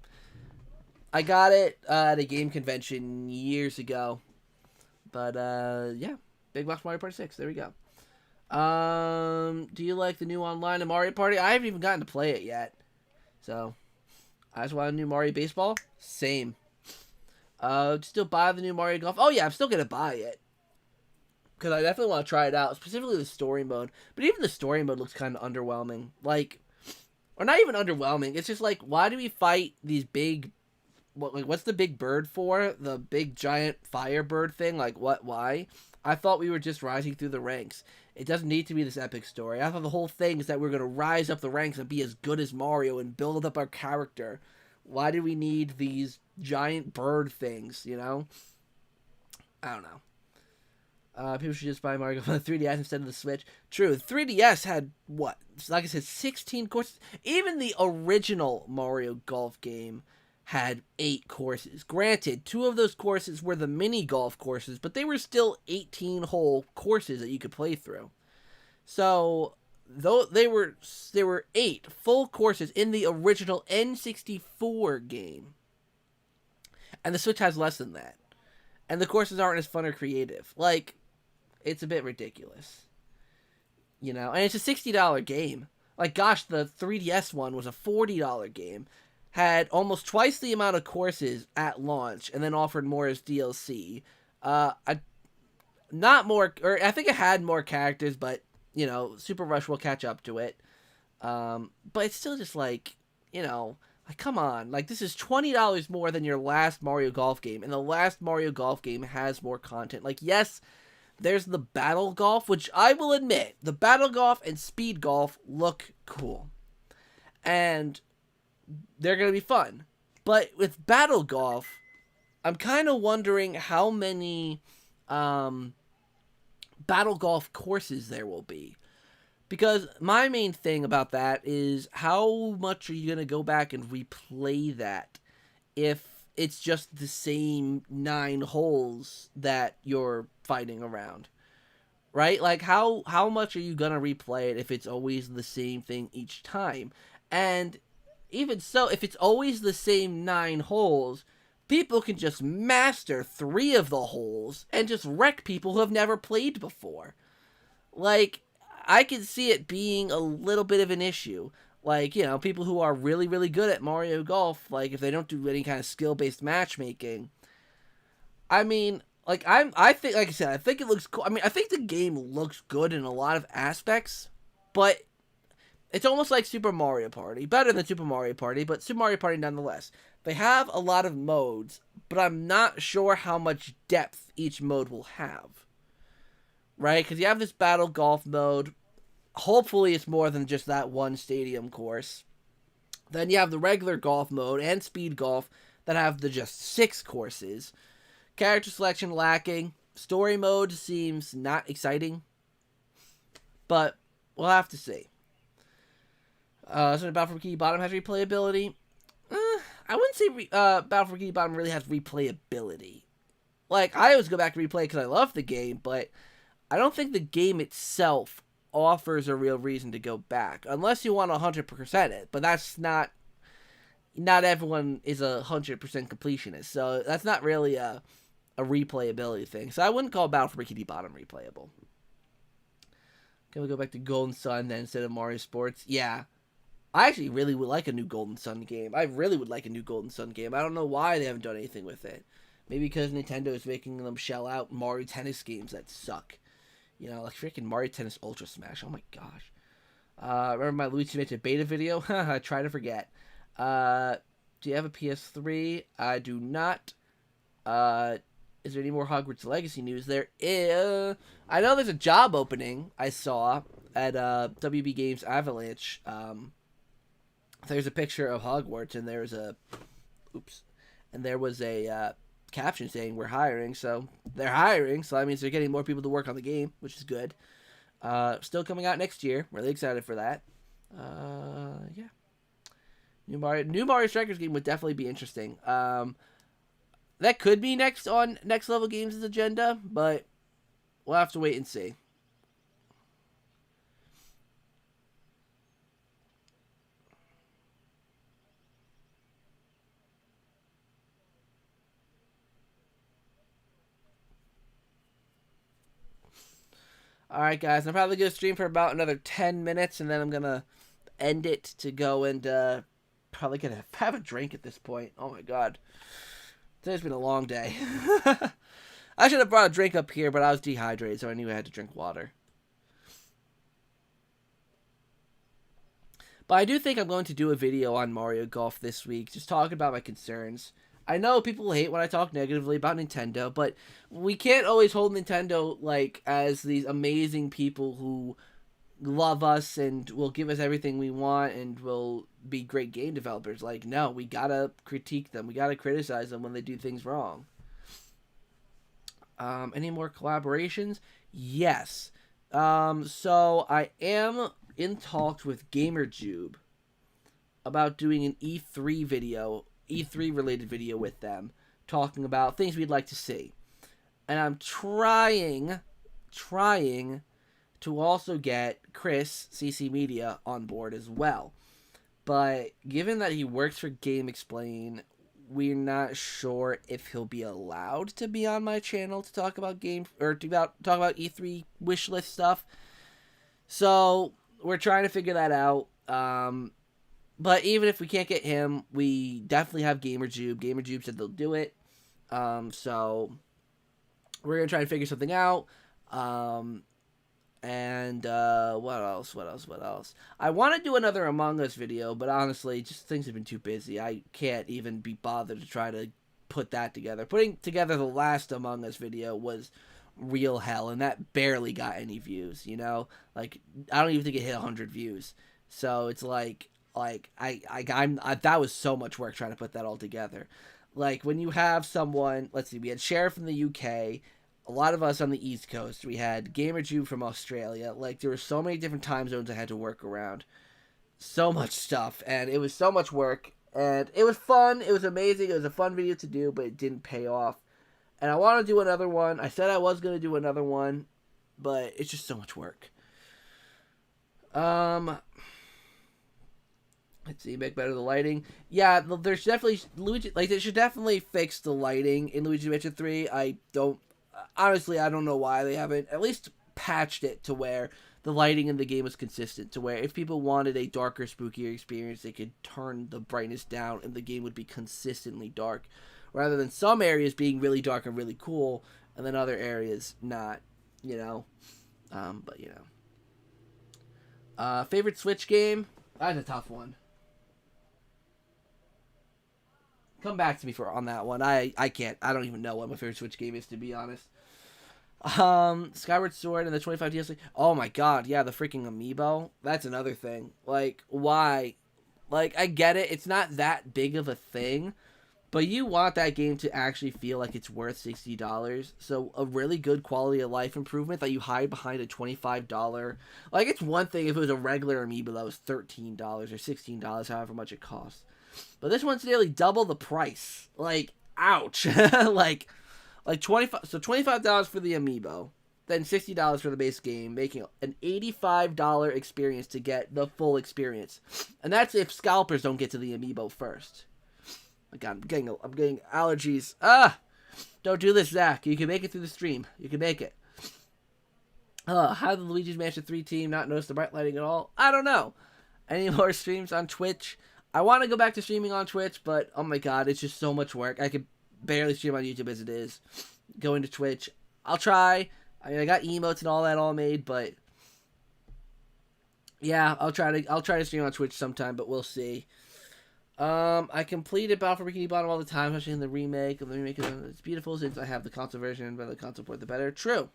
I got it at a game convention years ago. But, yeah. Big Box Mario Party 6. There we go. Do you like the new online of Mario Party? I haven't even gotten to play it yet. So, I just want a new Mario Baseball. Same. Still buy the new Mario Golf? Oh, yeah. I'm still going to buy it. Because I definitely want to try it out. Specifically the story mode. But even the story mode looks kind of underwhelming. Like... Or not even underwhelming. It's just like, why do we fight these big... what's the big bird for? The big giant fire bird thing? Like, what? Why? I thought we were just rising through the ranks. It doesn't need to be this epic story. I thought the whole thing is that we're going to rise up the ranks and be as good as Mario and build up our character. Why do we need these giant bird things, you know? I don't know. People should just buy Mario Golf on the 3DS instead of the Switch. True, the 3DS had, what? Like I said, 16 courses. Even the original Mario Golf game had 8 courses. Granted, 2 of those courses were the mini golf courses, but they were still 18-hole courses that you could play through. So, though they were 8 full courses in the original N64 game. And the Switch has less than that. And the courses aren't as fun or creative. Like, it's a bit ridiculous. You know? And it's a $60 game. Like, gosh, the 3DS one was a $40 game. Had almost twice the amount of courses at launch, and then offered more as DLC. I think it had more characters, but, you know, Super Rush will catch up to it. But it's still just like, you know, like, come on. Like, this is $20 more than your last Mario Golf game, and the last Mario Golf game has more content. Like, yes, there's the Battle Golf, which I will admit, the Battle Golf and Speed Golf look cool. And they're going to be fun. But with Battle Golf, I'm kind of wondering how many Battle Golf courses there will be. Because my main thing about that is, how much are you going to go back and replay that if it's just the same 9 holes that you're fighting around? Right? Like, how much are you going to replay it if it's always the same thing each time? And even so, if it's always the same 9 holes, people can just master 3 of the holes and just wreck people who have never played before. Like, I can see it being a little bit of an issue. Like, you know, people who are really, really good at Mario Golf, like, if they don't do any kind of skill-based matchmaking. I mean, like, I think, like I said, I think it looks cool. I mean, I think the game looks good in a lot of aspects, but it's almost like Super Mario Party. Better than Super Mario Party, but Super Mario Party nonetheless. They have a lot of modes, but I'm not sure how much depth each mode will have. Right? Because you have this Battle Golf mode. Hopefully it's more than just that one stadium course. Then you have the regular golf mode and Speed Golf that have the just 6 courses. Character selection lacking. Story mode seems not exciting. But we'll have to see. So Battle for Bikini Bottom has replayability. I wouldn't say Battle for Bikini Bottom really has replayability. like, I always go back and replay because I love the game, but I don't think the game itself offers a real reason to go back, unless you want 100% it, but that's not everyone is 100% completionist, so that's not really a replayability thing. So I wouldn't call Battle for Bikini Bottom replayable. Can we go back to Golden Sun then instead of Mario Sports? Yeah. I actually really would like a new Golden Sun game. I really would like a new Golden Sun game. I don't know why they haven't done anything with it. Maybe because Nintendo is making them shell out Mario Tennis games that suck. You know, like freaking Mario Tennis Ultra Smash. Oh my gosh. Remember my Luigi Mansion beta video? I try to forget. Do you have a PS3? I do not. Is there any more Hogwarts Legacy news? There is. I know there's a job opening I saw at WB Games Avalanche. There's a picture of Hogwarts, and there was a caption saying we're hiring. So they're hiring, so that means they're getting more people to work on the game, which is good. Still coming out next year. Really excited for that. Yeah. New Mario Strikers game would definitely be interesting. That could be next on Next Level Games' agenda, but we'll have to wait and see. Alright, guys, I'm probably going to stream for about another 10 minutes, and then I'm going to end it to go and probably going to have a drink at this point. Oh my god. Today's been a long day. I should have brought a drink up here, but I was dehydrated, so I knew I had to drink water. But I do think I'm going to do a video on Mario Golf this week, just talking about my concerns. I know people hate when I talk negatively about Nintendo, but we can't always hold Nintendo like as these amazing people who love us and will give us everything we want and will be great game developers. Like, no, we gotta critique them. We gotta criticize them when they do things wrong. Any more collaborations? Yes. So I am in talks with GamerJube about doing an E3 video, E3 related video with them, talking about things we'd like to see. And I'm trying to also get Chris, CC Media, on board as well. But given that he works for Game Explain, we're not sure if he'll be allowed to be on my channel to talk about talk about E3 wishlist stuff. So we're trying to figure that out. But even if we can't get him, we definitely have GamerJube. GamerJube said they'll do it. So we're gonna try and figure something out. And what else? I want to do another Among Us video, but honestly, just things have been too busy. I can't even be bothered to try to put that together. Putting together the last Among Us video was real hell, and that barely got any views, you know? Like, I don't even think it hit 100 views. So it's like that was so much work trying to put that all together. Like, when you have someone, let's see, we had Sheriff from the UK, a lot of us on the East Coast. We had GamerJube from Australia. Like, there were so many different time zones I had to work around. So much stuff. And it was so much work. And it was fun. It was amazing. It was a fun video to do, but it didn't pay off. And I want to do another one. I said I was going to do another one, but it's just so much work. Let's see, make better the lighting. Yeah, there's definitely they should definitely fix the lighting in Luigi's Mansion 3. Honestly, I don't know why they haven't at least patched it to where the lighting in the game is consistent, to where if people wanted a darker, spookier experience, they could turn the brightness down and the game would be consistently dark, rather than some areas being really dark and really cool, and then other areas not, you know. But, you know. Favorite Switch game? That's a tough one. Come back to me on that one. I can't. I don't even know what my favorite Switch game is, to be honest. Skyward Sword and the 25 DLC. Oh my god, yeah, the freaking amiibo. That's another thing. Like, why? Like, I get it. It's not that big of a thing, but you want that game to actually feel like it's worth $60. So a really good quality of life improvement that you hide behind a $25. Like, it's one thing if it was a regular amiibo that was $13 or $16, however much it costs. But this one's nearly double the price. Like, ouch. Like, Like $25 for the amiibo, then $60 for the base game, making an $85 experience to get the full experience. And that's if scalpers don't get to the amiibo first. My God, I'm getting allergies. Don't do this, Zach. You can make it through the stream. You can make it. How did the Luigi's Mansion 3 team not notice the bright lighting at all? I don't know. Any more streams on Twitch? I want to go back to streaming on Twitch, but oh my God, it's just so much work. I could barely stream on YouTube as it is. Going to Twitch, I'll try. I mean, I got emotes and all that all made, but yeah, I'll try to stream on Twitch sometime, but we'll see. I completed Battle for Bikini Bottom all the time, especially in the remake. It's beautiful since I have the console version, but the console port the better. True.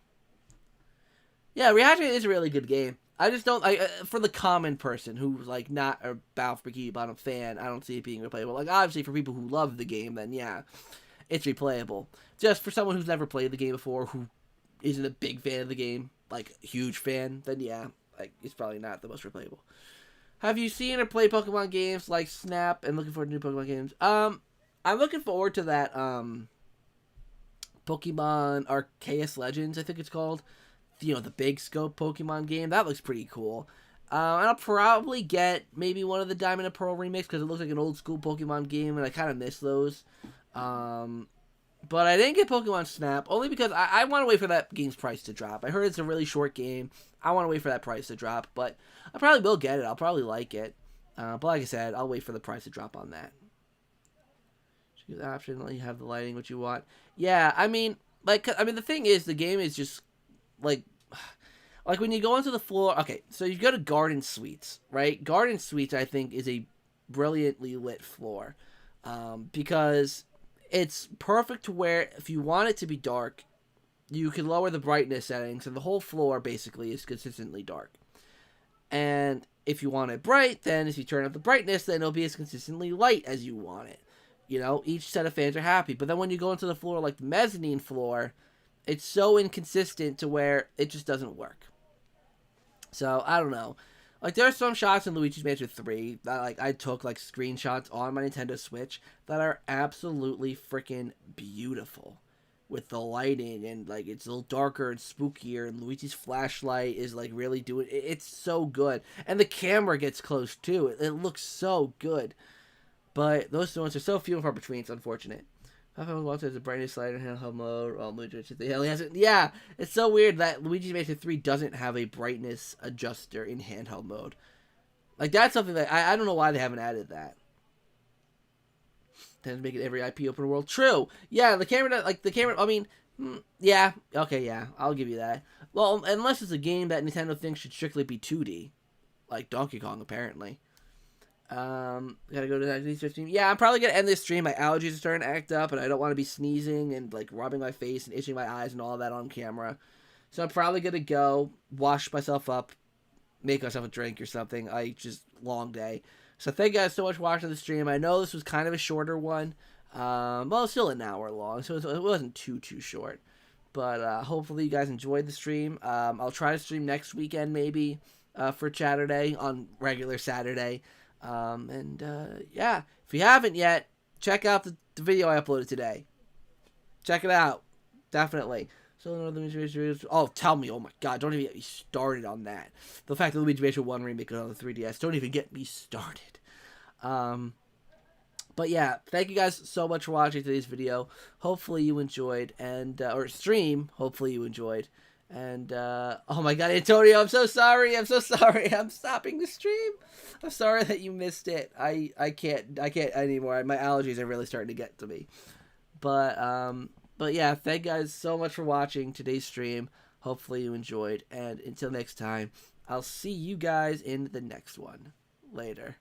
Yeah, Reaction is a really good game. I just don't for the common person who's like not a Battle for Bikini Bottom fan. I don't see it being replayable. Like obviously for people who love the game, then yeah, it's replayable. Just for someone who's never played the game before, who isn't a big fan of the game, like huge fan, then yeah, like it's probably not the most replayable. Have you seen or played Pokemon games like Snap and looking forward to new Pokemon games? I'm looking forward to that Pokemon Arceus Legends, I think it's called. You know, the big scope Pokemon game. That looks pretty cool. And I'll probably get maybe one of the Diamond and Pearl remakes because it looks like an old school Pokemon game and I kind of miss those. But I didn't get Pokemon Snap only because I want to wait for that game's price to drop. I heard it's a really short game. I want to wait for that price to drop, but I probably will get it. I'll probably like it. But like I said, I'll wait for the price to drop on that. Choose option, let you have the lighting what you want. Yeah, I mean, the thing is, the game is just like when you go onto the floor. Okay, so you go to Garden Suites, right? Garden Suites, I think, is a brilliantly lit floor because it's perfect to where if you want it to be dark, you can lower the brightness settings, and the whole floor basically is consistently dark. And if you want it bright, then if you turn up the brightness, then it'll be as consistently light as you want it. You know, each set of fans are happy. But then when you go into the floor like the mezzanine floor, it's so inconsistent to where it just doesn't work. So, I don't know. Like, there are some shots in Luigi's Mansion 3 that, like, I took, like, screenshots on my Nintendo Switch that are absolutely freaking beautiful. With the lighting, and, like, it's a little darker and spookier, and Luigi's flashlight is, like, really doing... It's so good. And the camera gets close, too. It looks so good. But those ones are so few and far between, it's unfortunate. Wants the brightness slider in handheld mode. Oh, Luigi hasn't. Yeah, it's so weird that Luigi's Mansion 3 doesn't have a brightness adjuster in handheld mode. Like, that's something that I don't know why they haven't added that. Then make it every IP open world. True. Yeah, the camera. I mean, yeah. Okay, yeah, I'll give you that. Well, unless it's a game that Nintendo thinks should strictly be 2D, like Donkey Kong, apparently. Gotta go to 1915. Yeah, I'm probably gonna end this stream. My allergies are starting to act up, and I don't want to be sneezing and like rubbing my face and itching my eyes and all that on camera. So I'm probably gonna go wash myself up, make myself a drink or something. Long day. So thank you guys so much for watching the stream. I know this was kind of a shorter one. Well, it's still an hour long, so it wasn't too short. But hopefully you guys enjoyed the stream. I'll try to stream next weekend maybe for Chaturday on regular Saturday. Yeah, if you haven't yet, check out the video I uploaded today. Check it out. Definitely. Oh, tell me. Oh my God. Don't even get me started on that. The fact that Luigi's Mansion 1 remake is on the 3DS. Don't even get me started. But yeah, thank you guys so much for watching today's video. Hopefully you enjoyed, and, or stream. Hopefully you enjoyed. And, oh my God, Antonio, I'm so sorry. I'm so sorry. I'm stopping the stream. I'm sorry that you missed it. I can't anymore. My allergies are really starting to get to me. But yeah, thank you guys so much for watching today's stream. Hopefully you enjoyed. And until next time, I'll see you guys in the next one. Later.